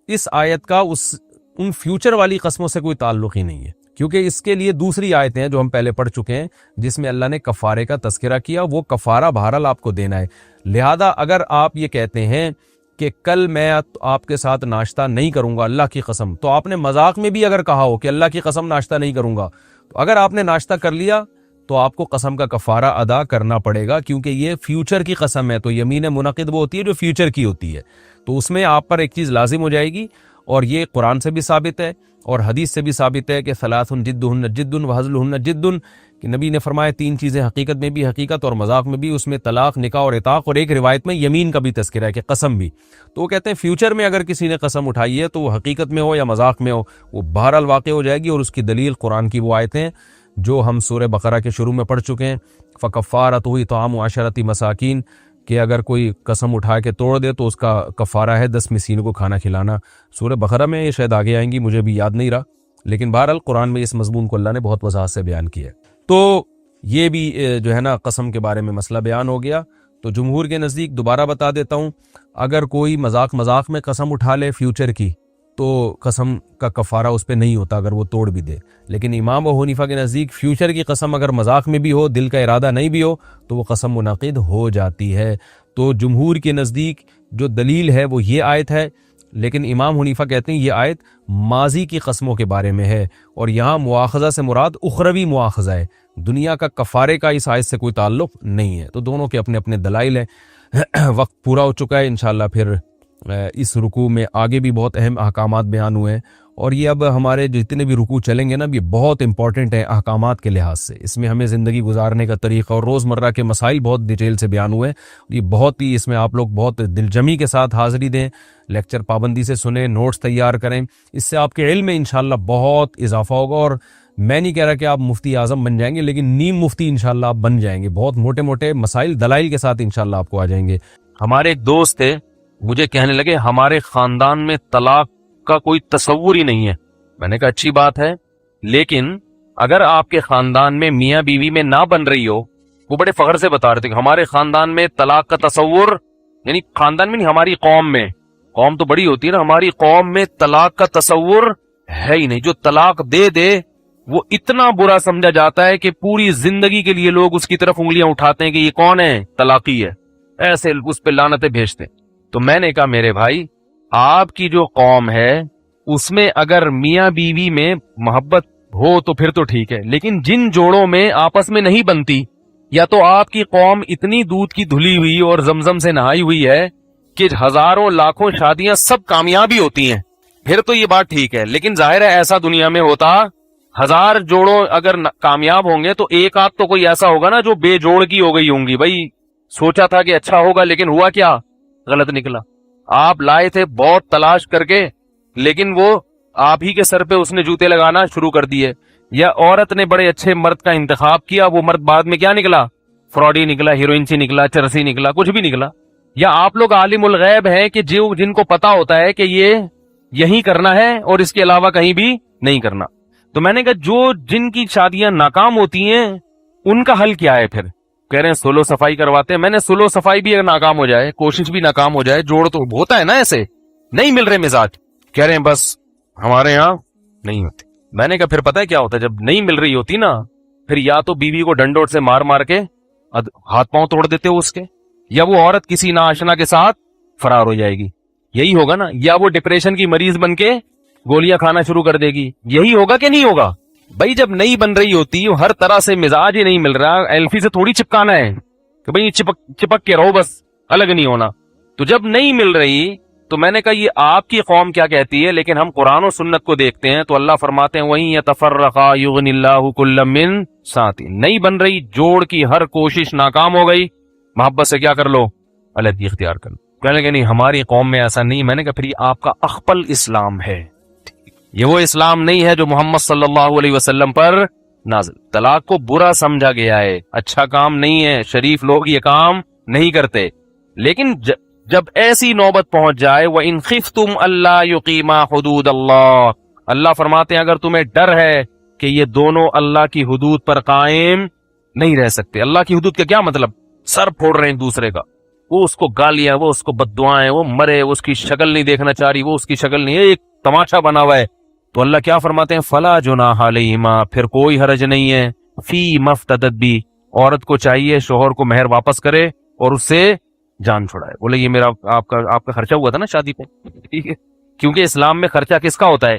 اس آیت کا ان فیوچر والی قسموں سے کوئی تعلق ہی نہیں ہے، کیونکہ اس کے لیے دوسری آیتیں ہیں جو ہم پہلے پڑھ چکے ہیں جس میں اللہ نے کفارے کا تذکرہ کیا، وہ کفارہ بہرحال آپ کو دینا ہے۔ لہذا اگر آپ یہ کہتے ہیں کہ کل میں آپ کے ساتھ ناشتہ نہیں کروں گا اللہ کی قسم، تو آپ نے مذاق میں بھی اگر کہا ہو کہ اللہ کی قسم ناشتہ نہیں کروں گا، تو اگر آپ نے ناشتہ کر لیا تو آپ کو قسم کا کفارہ ادا کرنا پڑے گا، کیونکہ یہ فیوچر کی قسم ہے، تو یمین منعقد وہ ہوتی ہے جو فیوچر کی ہوتی ہے، تو اس میں آپ پر ایک چیز لازم ہو جائے گی، اور یہ قرآن سے بھی ثابت ہے اور حدیث سے بھی ثابت ہے کہ ثلاث جدہن جد وہزلہن جد، کہ نبی نے فرمایا تین چیزیں حقیقت میں بھی حقیقت اور مذاق میں بھی، اس میں طلاق، نکاح اور عتاق، اور ایک روایت میں یمین کا بھی تذکرہ ہے کہ قسم بھی۔ تو وہ کہتے ہیں فیوچر میں اگر کسی نے قسم اٹھائی ہے تو وہ حقیقت میں ہو یا مذاق میں ہو، وہ بہرحال واقع ہو جائے گی، اور اس کی دلیل قرآن کی وہ آیتیں جو ہم سورہ بقرہ کے شروع میں پڑھ چکے ہیں، فَكَفَّارَتُهُ إِطْعَامُ عَشَرَةِ مساکین، کہ اگر کوئی قسم اٹھا کے توڑ دے تو اس کا کفارہ ہے 10 مسکینوں کو کھانا کھلانا۔ سورہ بقرہ میں یہ شاید آگے آئیں گی، مجھے بھی یاد نہیں رہا، لیکن بہرحال قرآن میں اس مضمون کو اللہ نے بہت وضاحت سے بیان کیا ہے۔ تو یہ بھی جو ہے نا قسم کے بارے میں مسئلہ بیان ہو گیا۔ تو جمہور کے نزدیک دوبارہ بتا دیتا ہوں، اگر کوئی مذاق میں قسم اٹھا لے فیوچر کی تو قسم کا کفارہ اس پہ نہیں ہوتا اگر وہ توڑ بھی دے، لیکن امام ابو حنیفہ کے نزدیک فیوچر کی قسم اگر مذاق میں بھی ہو، دل کا ارادہ نہیں بھی ہو، تو وہ قسم منعقد ہو جاتی ہے۔ تو جمہور کے نزدیک جو دلیل ہے وہ یہ آیت ہے، لیکن امام حنیفہ کہتے ہیں یہ آیت ماضی کی قسموں کے بارے میں ہے، اور یہاں مواخذہ سے مراد اخروی مواخذہ ہے، دنیا کا کفارے کا اس آیت سے کوئی تعلق نہیں ہے۔ تو دونوں کے اپنے اپنے دلائل ہیں۔ وقت پورا ہو چکا ہے، انشاءاللہ پھر اس رکوع میں آگے بھی بہت اہم احکامات بیان ہوئے ہیں، اور یہ اب ہمارے جتنے بھی رکوع چلیں گے نا، یہ بہت امپورٹنٹ ہیں احکامات کے لحاظ سے، اس میں ہمیں زندگی گزارنے کا طریقہ اور روزمرہ کے مسائل بہت ڈیٹیل سے بیان ہوئے ہیں۔ یہ بہت ہی اس میں آپ لوگ بہت دلجمی کے ساتھ حاضری دیں، لیکچر پابندی سے سنیں، نوٹس تیار کریں، اس سے آپ کے علم میں انشاءاللہ بہت اضافہ ہوگا، اور میں نہیں کہہ رہا کہ آپ مفتی اعظم بن جائیں گے، لیکن نیم مفتی انشاءاللہ آپ بن جائیں گے، بہت موٹے موٹے مسائل دلائل کے ساتھ انشاءاللہ آپ کو آ جائیں گے۔ ہمارے ایک دوست تھے، مجھے کہنے لگے ہمارے خاندان میں طلاق کا کوئی تصور ہی نہیں ہے۔ میں نے کہا اچھی بات ہے، لیکن اگر آپ کے خاندان میں میاں بیوی میں نہ بن رہی ہو، وہ بڑے فخر سے بتا رہے تھے کہ ہمارے خاندان میں طلاق کا تصور، یعنی خاندان میں نہیں، ہماری قوم میں، قوم تو بڑی ہوتی ہے نا, ہماری قوم میں طلاق کا تصور ہے ہی نہیں. جو طلاق دے دے وہ اتنا برا سمجھا جاتا ہے کہ پوری زندگی کے لیے لوگ اس کی طرف انگلیاں اٹھاتے ہیں کہ یہ کون ہے, طلاقی ہے, ایسے اس پہ لعنتیں بھیجتے ہیں. تو میں نے کہا میرے بھائی, آپ کی جو قوم ہے اس میں اگر میاں بیوی میں محبت ہو تو پھر تو ٹھیک ہے, لیکن جن جوڑوں میں آپس میں نہیں بنتی, یا تو آپ کی قوم اتنی دودھ کی دھلی ہوئی اور زمزم سے نہائی ہوئی ہے کہ ہزاروں لاکھوں شادیاں سب کامیابی ہوتی ہیں, پھر تو یہ بات ٹھیک ہے. لیکن ظاہر ہے ایسا دنیا میں ہوتا, 1000 جوڑوں اگر کامیاب ہوں گے تو ایک آدھ تو کوئی ایسا ہوگا نا جو بے جوڑ کی ہو گئی ہوں گی. بھائی سوچا تھا کہ اچھا ہوگا لیکن ہوا کیا, غلط نکلا. آپ لائے تھے بہت تلاش کر کے, لیکن وہ آپ ہی کے سر پہ اس نے جوتے لگانا شروع کر دیے. یا عورت نے بڑے اچھے مرد کا انتخاب کیا, وہ مرد بعد میں کیا نکلا, فراڈی نکلا, ہیروئنسی نکلا, چرسی نکلا, کچھ بھی نکلا. یا آپ لوگ عالم الغیب ہیں کہ جن کو پتا ہوتا ہے کہ یہ یہی کرنا ہے اور اس کے علاوہ کہیں بھی نہیں کرنا. تو میں نے کہا جن کی شادیاں ناکام ہوتی ہیں ان کا حل کیا ہے؟ پھر کہہ رہے ہیں سولو صفائی کرواتے ہیں. میں نے سولو صفائی بھی اگر ناکام ہو جائے, کوشش بھی ناکام ہو جائے, جوڑ تو ہوتا ہے نا, ایسے نہیں مل رہے مزاج, کہہ رہے ہیں بس ہمارے ہاں نہیں ہوتے. میں نے کہا پھر پتہ ہے کیا ہوتا ہے, جب نہیں مل رہی ہوتی نا, پھر یا تو بیوی کو ڈنڈوٹ سے مار مار کے ہاتھ پاؤں توڑ دیتے ہو اس کے, یا وہ عورت کسی ناآشنا کے ساتھ فرار ہو جائے گی, یہی ہوگا نا. یا وہ ڈپریشن کی مریض بن کے گولیاں کھانا شروع کر دے گی, یہی ہوگا کہ نہیں ہوگا؟ بھائی جب نہیں بن رہی ہوتی, ہر طرح سے مزاج ہی نہیں مل رہا, ایلفی سے تھوڑی چپکانا ہے کہ بھئی چپک کے رہو, بس الگ نہیں ہونا. تو جب نہیں مل رہی تو میں نے کہا یہ آپ کی قوم کیا کہتی ہے, لیکن ہم قرآن و سنت کو دیکھتے ہیں تو اللہ فرماتے ہیں وَإِن يَتَفَرَّقَا يُغْنِ اللَّهُ كُلًّا مِّن سَعَتِهِ. نہیں بن رہی, جوڑ کی ہر کوشش ناکام ہو گئی, محبت سے کیا کر لو, علیحدگی اختیار کر لو. کہنے کہ نہیں ہماری قوم میں ایسا نہیں. میں نے کہا پھر یہ آپ کا اخپل اسلام ہے, یہ وہ اسلام نہیں ہے جو محمد صلی اللہ علیہ وسلم پر نازل. طلاق کو برا سمجھا گیا ہے, اچھا کام نہیں ہے, شریف لوگ یہ کام نہیں کرتے. لیکن جب ایسی نوبت پہنچ جائے وَإِنْ خِفْتُمْ أَلَّا يُقِيمَا حُدُودَ اللَّهِ, اللہ فرماتے ہیں اگر تمہیں ڈر ہے کہ یہ دونوں اللہ کی حدود پر قائم نہیں رہ سکتے. اللہ کی حدود کا کیا مطلب, سر پھوڑ رہے ہیں دوسرے کا, وہ اس کو گالیاں, وہ اس کو بددعائیں, وہ مرے, وہ اس کی شکل نہیں دیکھنا چاہ رہی, وہ اس کی شکل نہیں, ایک تماشا بنا ہوا ہے. تو اللہ کیا فرماتے ہیں فَلَا جُنَاحَ عَلَيْهِمَا, پھر کوئی حرج نہیں ہے, فِي مَفْتَدَتْ بِهِ, عورت کو چاہیے شوہر کو مہر واپس کرے اور اس سے جان چھڑائے. بولے یہ میرا آپ کا خرچہ ہوا تھا نا شادی پہ, ٹھیک ہے, کیونکہ اسلام میں خرچہ کس کا ہوتا ہے,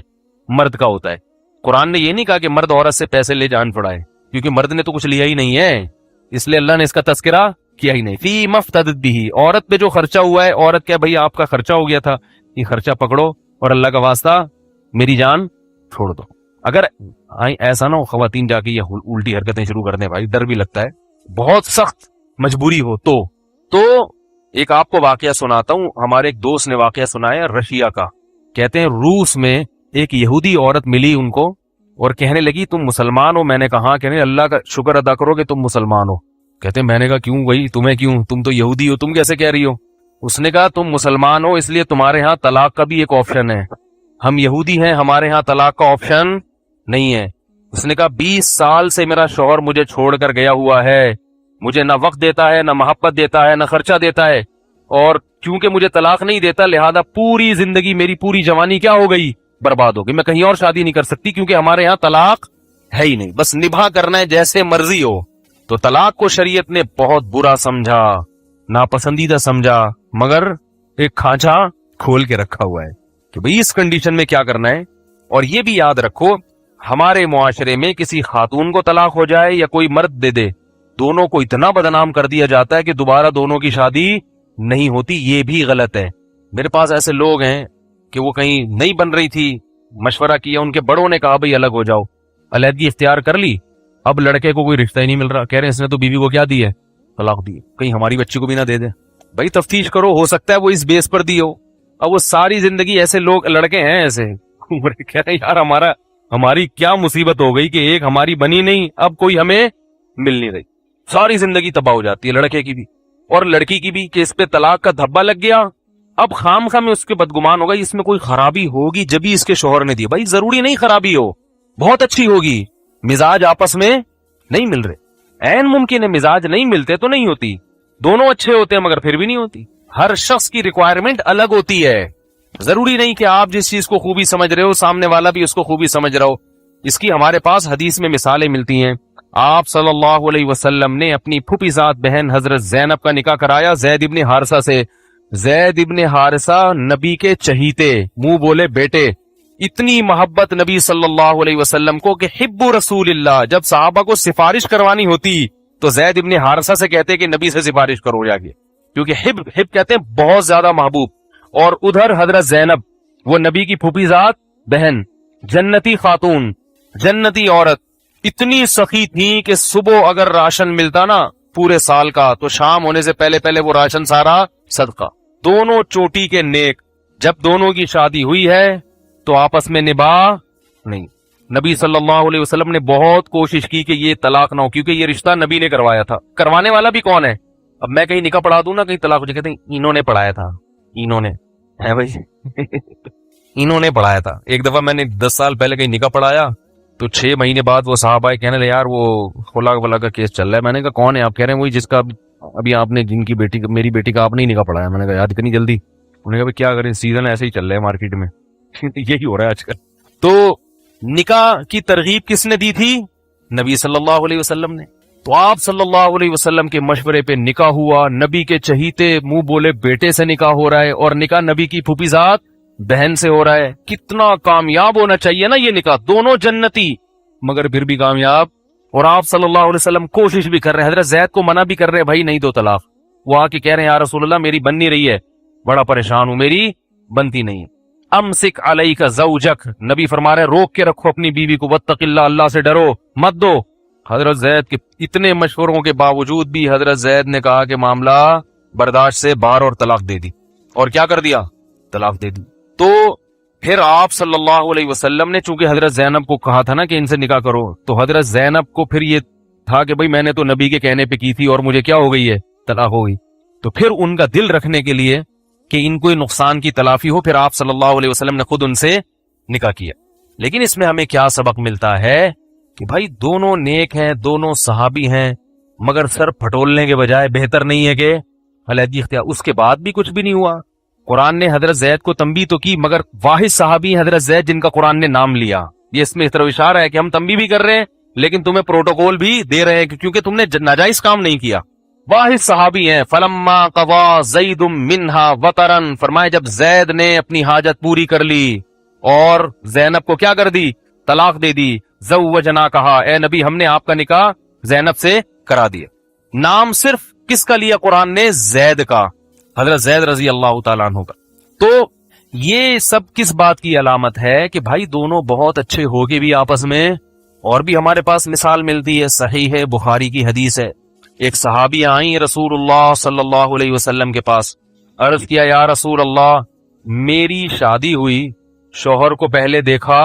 مرد کا ہوتا ہے. قرآن نے یہ نہیں کہا کہ مرد عورت سے پیسے لے جان چھڑائے, کیونکہ مرد نے تو کچھ لیا ہی نہیں ہے, اس لیے اللہ نے اس کا تذکرہ کیا ہی نہیں. فی مفتدت بھی, عورت پہ جو خرچہ ہوا ہے, عورت کیا بھائی آپ کا خرچہ ہو گیا تھا, یہ خرچہ پکڑو اور اللہ کا واسطہ میری جان چھوڑ دو. اگر ایسا نہ ہو خواتین جا کے یہ الٹی حرکتیں شروع کر دیں, بھائی ڈر بھی لگتا ہے, بہت سخت مجبوری ہو تو ایک آپ کو واقعہ سناتا ہوں. ہمارے ایک دوست نے واقعہ سنایا رشیا کا. کہتے ہیں روس میں ایک یہودی عورت ملی ان کو اور کہنے لگی تم مسلمان ہو. میں نے کہا کہنے اللہ کا شکر ادا کرو کہ تم مسلمان ہو. کہتے ہیں میں نے کہا کیوں بھائی, تمہیں کیوں, تم تو یہودی ہو, تم کیسے کہہ رہی ہو؟ اس نے کہا تم مسلمان ہو اس لیے تمہارے ہاں طلاق کا بھی ایک آپشن ہے, ہم یہودی ہیں ہمارے ہاں طلاق کا آپشن نہیں ہے. اس نے کہا 20 سال سے میرا شوہر مجھے چھوڑ کر گیا ہوا ہے, مجھے نہ وقت دیتا ہے, نہ محبت دیتا ہے, نہ خرچہ دیتا ہے, اور کیونکہ مجھے طلاق نہیں دیتا لہذا پوری زندگی میری پوری جوانی کیا ہو گئی, برباد ہو گئی. میں کہیں اور شادی نہیں کر سکتی کیونکہ ہمارے ہاں طلاق ہے ہی نہیں, بس نبھا کرنا ہے جیسے مرضی ہو. تو طلاق کو شریعت نے بہت برا سمجھا, ناپسندیدہ سمجھا, مگر ایک کھانچا کھول کے رکھا ہوا ہے کہ بھئی اس کنڈیشن میں کیا کرنا ہے. اور یہ بھی یاد رکھو ہمارے معاشرے میں کسی خاتون کو طلاق ہو جائے یا کوئی مرد دے دے, دونوں کو اتنا بدنام کر دیا جاتا ہے کہ دوبارہ دونوں کی شادی نہیں ہوتی. یہ بھی غلط ہے. میرے پاس ایسے لوگ ہیں کہ وہ کہیں نہیں بن رہی تھی, مشورہ کیا, ان کے بڑوں نے کہا بھئی الگ ہو جاؤ, علیحدگی اختیار کر لی, اب لڑکے کو کوئی رشتہ ہی نہیں مل رہا. کہہ رہے ہیں اس نے تو بیوی کو کیا دی ہے, طلاق دی, کہیں ہماری بچی کو بھی نہ دے دے. بھائی تفتیش کرو, ہو سکتا ہے وہ اس بیس پر دی ہو. اب وہ ساری زندگی ایسے لوگ لڑکے ہیں ایسے کہہ رہے یار ہماری کیا مصیبت ہو گئی کہ ایک ہماری بنی نہیں, اب کوئی ہمیں مل نہیں رہی. ساری زندگی تباہ ہو جاتی ہے لڑکے کی بھی اور لڑکی کی بھی کہ اس پہ طلاق کا دھبا لگ گیا. اب خام خواہ میں اس کے بدگمان ہوگا, اس میں کوئی خرابی ہوگی جبھی اس کے شوہر نے دی. بھائی ضروری نہیں خرابی ہو, بہت اچھی ہوگی, مزاج آپس میں نہیں مل رہے, عین ممکن ہے مزاج نہیں ملتے تو نہیں ہوتی, دونوں اچھے ہوتے ہیں مگر پھر بھی نہیں ہوتی. ہر شخص کی ریکوائرمنٹ الگ ہوتی ہے. ضروری نہیں کہ آپ جس چیز کو خوبی سمجھ رہے ہو سامنے والا بھی اس کو خوبی سمجھ رہا ہو. اس کی ہمارے پاس حدیث میں مثالیں ملتی ہیں. آپ صلی اللہ علیہ وسلم نے اپنی پھوپھی ذات بہن حضرت زینب کا نکاح کرایا زید ابن حارثہ سے. زید ابن حارثہ نبی کے چہیتے, منہ بولے بیٹے. اتنی محبت نبی صلی اللہ علیہ وسلم کو کہ حب رسول اللہ, جب صحابہ کو سفارش کروانی ہوتی تو زید ابن حارثہ سے کہتے کہ نبی سے سفارش کرو جا کے, کیونکہ حب کہتے ہیں بہت زیادہ محبوب. اور ادھر حضرت زینب, وہ نبی کی پھوپھی ذات بہن, جنتی خاتون, جنتی عورت, اتنی سخی تھی کہ صبح اگر راشن ملتا نا پورے سال کا تو شام ہونے سے پہلے وہ راشن سارا صدقہ. دونوں چوٹی کے نیک. جب دونوں کی شادی ہوئی ہے تو آپس میں نباہ نہیں. نبی صلی اللہ علیہ وسلم نے بہت کوشش کی کہ یہ طلاق نہ ہو, کیونکہ یہ رشتہ نبی نے کروایا تھا. کروانے والا بھی کون ہے؟ اب میں کہیں نکاح پڑھا دوں نا کہیں طلاق ہو جائے, کہتے ہیں انہوں نے پڑھایا تھا, انہوں نے ہے بھائی انہوں نے پڑھایا تھا. ایک دفعہ میں نے 10 سال پہلے کہیں نکاح پڑھایا تو 6 مہینے بعد وہ صاحب آئے کہنے لے یار وہ خلا ولا کا کیس چل رہا ہے. میں نے کہا کون ہے؟ آپ کہہ رہے ہیں وہی جس کا ابھی آپ نے جن کی بیٹی میری بیٹی کا آپ نے نکاح پڑھایا. میں نے کہا یار اتنی جلدی؟ انہوں نے کہا کیا کریں سیزن ایسے ہی چل رہا ہے مارکیٹ میں یہی ہو رہا ہے آج کل. تو نکاح کی ترغیب کس نے دی تھی؟ نبی صلی اللہ علیہ وسلم نے. تو آپ صلی اللہ علیہ وسلم کے مشورے پہ نکاح ہوا, نبی کے چہیتے منہ بولے بیٹے سے نکاح ہو رہا ہے, اور نکاح نبی کی پھوپھی ذات بہن سے ہو رہا ہے. کتنا کامیاب ہونا چاہیے نا یہ نکاح, دونوں جنتی مگر پھر بھی کامیاب. اور آپ صلی اللہ علیہ وسلم کوشش بھی کر رہے ہیں, حضرت زید کو منع بھی کر رہے ہیں بھائی نہیں دو طلاق. وہ آ کے کہہ رہے ہیں یا رسول اللہ میری بن نہیں رہی ہے, بڑا پریشان ہوں, میری بنتی نہیں ہے. امسک علیک زوجک, نبی فرما رہے روک کے رکھو اپنی بیوی کو, واتق اللہ, اللہ سے ڈرو, مت دو. حضرت زید کے اتنے مشوروں کے باوجود بھی حضرت زید نے کہا کہ معاملہ برداشت سے باہر اور طلاق دے دی. اور کیا کر دیا؟ طلاق دے دی. تو پھر آپ صلی اللہ علیہ وسلم نے چونکہ حضرت زینب کو کہا تھا نا کہ ان سے نکاح کرو, تو حضرت زینب کو پھر یہ تھا کہ بھئی میں نے تو نبی کے کہنے پہ کی تھی اور مجھے کیا ہو گئی ہے؟ طلاق ہو گئی. تو پھر ان کا دل رکھنے کے لیے کہ ان کو نقصان کی تلافی ہو, پھر آپ صلی اللہ علیہ وسلم نے خود ان سے نکاح کیا. لیکن اس میں ہمیں کیا سبق ملتا ہے کہ بھائی دونوں نیک ہیں, دونوں صحابی ہیں, مگر سر پھٹولنے کے بجائے بہتر نہیں ہے کہ علیحدگی اختیار. اس کے بعد بھی کچھ بھی نہیں ہوا. قرآن نے حضرت زید کو تنبیہ تو کی, مگر واحد صحابی حضرت زید جن کا قرآن نے نام لیا. یہ اس میں اس طرح اشارہ ہے کہ ہم تنبیہ بھی کر رہے ہیں لیکن تمہیں پروٹوکول بھی دے رہے ہیں کیونکہ تم نے ناجائز کام نہیں کیا. واحد صحابی ہیں. فلما قضا زید منہا وطرن, فرمائے جب زید نے اپنی حاجت پوری کر لی اور زینب کو کیا کر دی؟ طلاق دے دی. زوجنا, کہا اے نبی ہم نے آپ کا نکاح زینب سے کرا دیا. نام صرف کس کا لیا قرآن نے؟ زید کا, حضرت زید رضی اللہ تعالیٰ عنہ کا. تو یہ سب کس بات کی علامت ہے کہ بھائی دونوں بہت اچھے ہو گئے بھی آپس میں. اور بھی ہمارے پاس مثال ملتی ہے, صحیح ہے بخاری کی حدیث ہے. ایک صحابی آئیں رسول اللہ صلی اللہ علیہ وسلم کے پاس, عرض کیا یا رسول اللہ میری شادی ہوئی, شوہر کو پہلے دیکھا,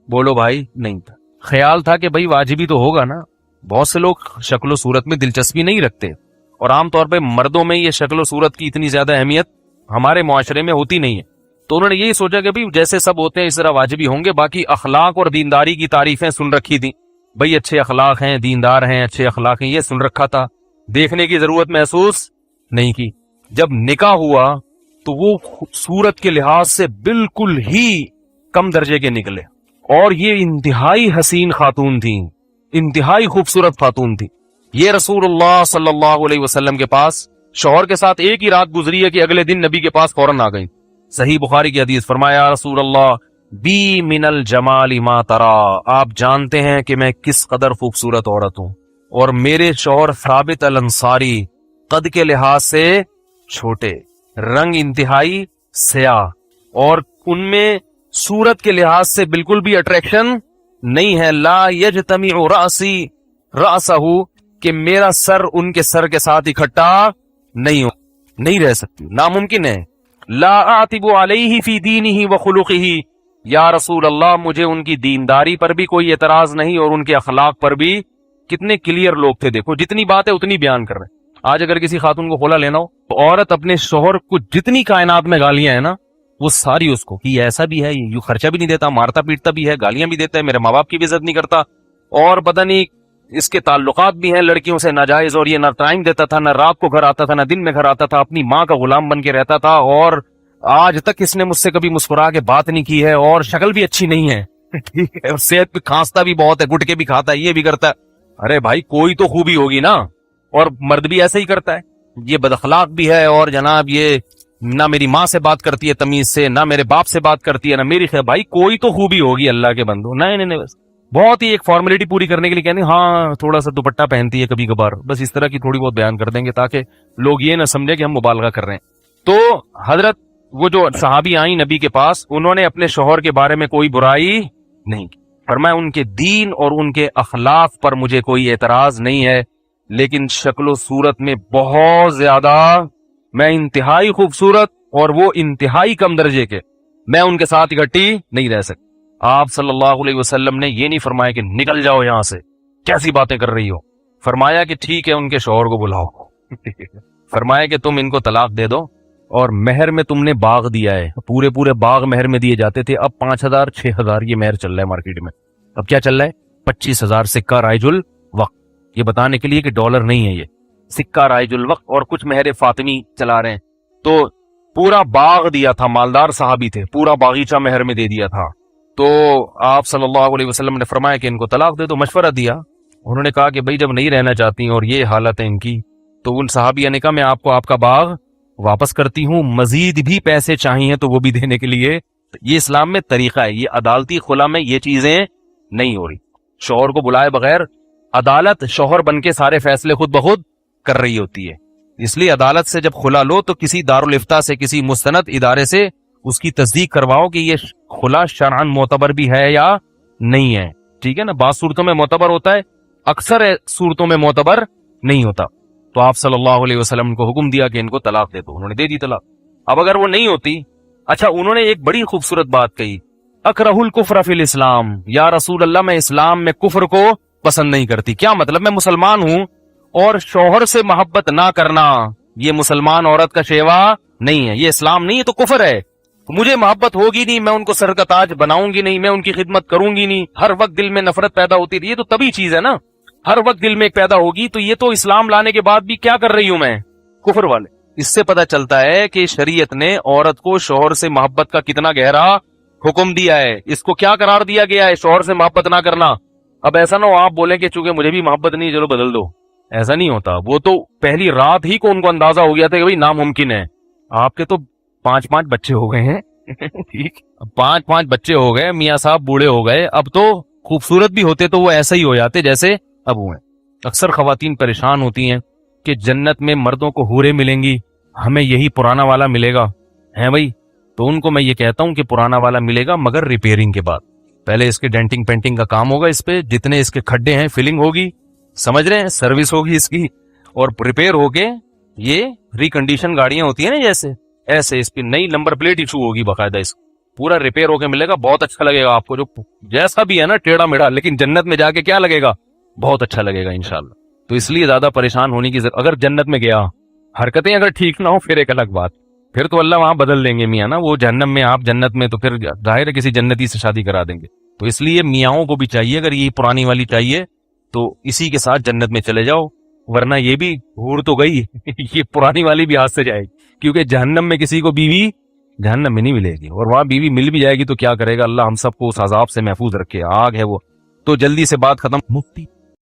بولو بھائی نہیں تھا, خیال تھا کہ بھئی واجبی تو ہوگا نا. بہت سے لوگ شکل و صورت میں دلچسپی نہیں رکھتے, اور عام طور پہ مردوں میں یہ شکل و صورت کی اتنی زیادہ اہمیت ہمارے معاشرے میں ہوتی نہیں ہے. تو انہوں نے یہی سوچا کہ بھئی جیسے سب ہوتے ہیں اس طرح واجبی ہوں گے. باقی اخلاق اور دینداری کی تعریفیں سن رکھی تھیں, بھئی اچھے اخلاق ہیں, دیندار ہیں, اچھے اخلاق ہیں, یہ سن رکھا تھا, دیکھنے کی ضرورت محسوس نہیں کی. جب نکاح ہوا تو وہ صورت کے لحاظ سے بالکل ہی کم درجے کے نکلے, اور یہ انتہائی حسین خاتون تھیں, انتہائی خوبصورت خاتون تھی. یہ رسول اللہ صلی اللہ علیہ وسلم کے پاس شوہر کے ساتھ ایک ہی رات گزری ہے کہ اگلے دن نبی کے پاس فوراً آ گئی. صحیح بخاری کی حدیث, فرمایا رسول اللہ بی من الجمال ما ترا, آپ جانتے ہیں کہ میں کس قدر خوبصورت عورت ہوں, اور میرے شوہر ثابت الانصاری قد کے لحاظ سے چھوٹے, رنگ انتہائی سیاہ, اور ان میں صورت کے لحاظ سے بالکل بھی اٹریکشن نہیں ہے. لا یجتمع رأسی رأسہ, کہ میرا سر ان کے سر کے ساتھ اکٹھا نہیں رہ سکتی, ناممکن ہے. لا اعتب علیہ فی دینہ وخلقہ, یا رسول اللہ مجھے ان کی دینداری پر بھی کوئی اعتراض نہیں اور ان کے اخلاق پر بھی. کتنے کلیئر لوگ تھے, دیکھو جتنی بات ہے اتنی بیان کر رہے ہیں. آج اگر کسی خاتون کو خلا لینا ہو تو عورت اپنے شوہر کو جتنی کائنات میں گالیاں ہیں نا وہ ساری اس کو, کہ ایسا بھی ہے, یوں خرچہ بھی نہیں دیتا, مارتا پیٹتا بھی ہے, گالیاں بھی دیتا ہے, میرے ماں باپ کی بھی عزت نہیں کرتا, اور پتہ نہیں اس کے تعلقات بھی ہیں لڑکیوں سے ناجائز, اور یہ نہ ٹائم دیتا تھا, نہ رات کو گھر آتا تھا, نہ دن میں گھر آتا تھا, اپنی ماں کا غلام بن کے رہتا تھا, اور آج تک اس نے مجھ سے کبھی مسکرا کے بات نہیں کی ہے اور شکل بھی اچھی نہیں ہے ٹھیک ہے, اور صحت بھی, کھانستا بھی بہت ہے, گٹکے بھی کھاتا ہے, یہ بھی کرتا ہے. ارے بھائی کوئی تو خوبی ہوگی نا, اور مرد بھی ایسے ہی کرتا ہے, یہ بد اخلاق بھی ہے, اور جناب یہ نہ میری ماں سے بات کرتی ہے تمیز سے, نہ میرے باپ سے بات کرتی ہے, نہ میری خیر. بھائی کوئی تو خوبی ہوگی اللہ کے بندو. نہیں, بس بہت ہی ایک فارمیلٹی پوری کرنے کے لیے کہنے ہاں تھوڑا سا دوپٹہ پہنتی ہے کبھی کبھار, بس اس طرح کی تھوڑی بہت بیان کر دیں گے تاکہ لوگ یہ نہ سمجھے کہ ہم مبالغہ کر رہے ہیں. تو حضرت وہ جو صحابی آئیں نبی کے پاس, انہوں نے اپنے شوہر کے بارے میں کوئی برائی نہیں کی. فرمایا ان کے دین اور ان کے اخلاق پر مجھے کوئی اعتراض نہیں ہے, لیکن شکل و صورت میں بہت زیادہ میں انتہائی خوبصورت اور وہ انتہائی کم درجے کے, میں ان کے ساتھ اکٹھی نہیں رہ سکتی. آپ صلی اللہ علیہ وسلم نے یہ نہیں فرمایا کہ نکل جاؤ یہاں سے, کیسی باتیں کر رہی ہو. فرمایا کہ ٹھیک ہے ان کے شوہر کو بلاؤ فرمایا کہ تم ان کو طلاق دے دو, اور مہر میں تم نے باغ دیا ہے, پورے باغ مہر میں دیے جاتے تھے, اب 5,000 6,000 یہ مہر چل رہا ہے مارکیٹ میں. اب کیا چل رہا ہے, 25,000 سکہ رائج الوقت, یہ بتانے کے لیے کہ ڈالر نہیں ہے, یہ سکہ رائج الوقت, اور کچھ مہر فاطمی چلا رہے ہیں. تو پورا باغ دیا تھا, مالدار صحابی تھے, پورا باغیچہ مہر میں دے دیا تھا. تو آپ صلی اللہ علیہ وسلم نے فرمایا کہ ان کو طلاق دے دو. مشورہ دیا, انہوں نے کہا کہ بھائی جب نہیں رہنا چاہتی اور یہ حالت ہے ان کی, تو ان صحابیہ نے کہا میں آپ کو آپ کا باغ واپس کرتی ہوں, مزید بھی پیسے چاہیے تو وہ بھی دینے کے لیے. یہ اسلام میں طریقہ ہے, یہ عدالتی خلا میں یہ چیزیں نہیں ہو رہی. شوہر کو بلائے بغیر عدالت شوہر بن کے سارے فیصلے خود بخود کر رہی ہوتی ہے. اس لیے عدالت سے جب خلا لو تو کسی دارالفتہ سے, کسی مستند ادارے سے اس کی تصدیق کرواؤ کہ یہ خلا شرعاً معتبر بھی ہے یا نہیں ہے. ٹھیک ہے نا, بعض صورتوں میں معتبر ہوتا ہے, اکثر صورتوں میں معتبر نہیں ہوتا. تو آپ صلی اللہ علیہ وسلم کو حکم دیا کہ ان کو طلاق دے دو, انہوں نے دے دی طلاق. اب اگر وہ نہیں ہوتی, اچھا انہوں نے ایک بڑی خوبصورت بات کہی, اکرہ الکفر فی الاسلام, یا رسول اللہ میں اسلام میں کفر کو پسند نہیں کرتی. کیا مطلب, میں مسلمان ہوں اور شوہر سے محبت نہ کرنا یہ مسلمان عورت کا شیوا نہیں ہے, یہ اسلام نہیں ہے, تو کفر ہے. مجھے محبت ہوگی نہیں, میں ان کو سر کا تاج بناؤں گی نہیں, میں ان کی خدمت کروں گی نہیں, ہر وقت دل میں نفرت پیدا ہوتی رہی, یہ تو طبیعی چیز ہے نا, ہر وقت دل میں ایک پیدا ہوگی. تو یہ تو اسلام لانے کے بعد بھی کیا کر رہی ہوں میں, کفر والے. اس سے پتہ چلتا ہے کہ شریعت نے عورت کو شوہر سے محبت کا کتنا گہرا حکم دیا ہے. اس کو کیا قرار دیا گیا ہے, شوہر سے محبت نہ کرنا. اب ایسا نہ ہو آپ بولیں کہ چونکہ مجھے بھی محبت نہیں چلو بدل دو, ایسا نہیں ہوتا. وہ تو پہلی رات ہی کو ان کو اندازہ ہو گیا تھا کہ بھائی ناممکن ہے. آپ کے تو 5 بچے ہو گئے ہیں ٹھیک, 5 بچے ہو گئے, میاں صاحب بوڑھے ہو گئے, اب تو خوبصورت بھی ہوتے تو وہ ایسا ہی ہو جاتے جیسے اب ہوئے. اکثر خواتین پریشان ہوتی ہیں کہ جنت میں مردوں کو حوریں ملیں گی, ہمیں یہی پرانا والا ملے گا ہے بھائی. تو ان کو میں یہ کہتا ہوں کہ پرانا والا ملے گا مگر ریپیئرنگ کے بعد. پہلے اس کے ڈینٹنگ پینٹنگ کا کام ہوگا, اس پہ جتنے اس کے کھڈے ہیں فلنگ ہوگی, سمجھ رہے ہیں, سروس ہوگی اس کی, اور ریپیئر ہو کے یہ ریکنڈیشن گاڑیاں ہوتی ہیں نا جیسے, ایسے اس پہ نئی نمبر پلیٹ ایشو ہوگی باقاعدہ, اس پورا ریپیئر ہو کے ملے گا. بہت اچھا لگے گا آپ کو, جو جیسا بھی ہے نا ٹیڑھا میڑھا, لیکن جنت میں جا کے کیا لگے گا, بہت اچھا لگے گا انشاءاللہ. تو اس لیے زیادہ پریشان ہونے کی اگر جنت میں گیا, حرکتیں اگر ٹھیک نہ ہو پھر ایک الگ بات, پھر تو اللہ وہاں بدل دیں گے میاں نا, وہ جہنم میں آپ جنت میں, تو پھر ظاہر ہے کسی جنتی سے شادی کرا دیں گے. تو اس لیے میاں کو بھی چاہیے, اگر یہ پرانی والی چاہیے تو اسی کے ساتھ جنت میں چلے جاؤ, ورنہ یہ بھی ہور تو گئی یہ پرانی والی بھی ہاتھ سے جائے گی, کیونکہ جہنم میں کسی کو بیوی جہنم میں نہیں ملے گی, اور وہاں بیوی مل بھی جائے گی تو کیا کرے گا اللہ, ہم سب کو اس عذاب سے محفوظ رکھے, آگ ہے وہ. تو جلدی سے بات ختم. مفتی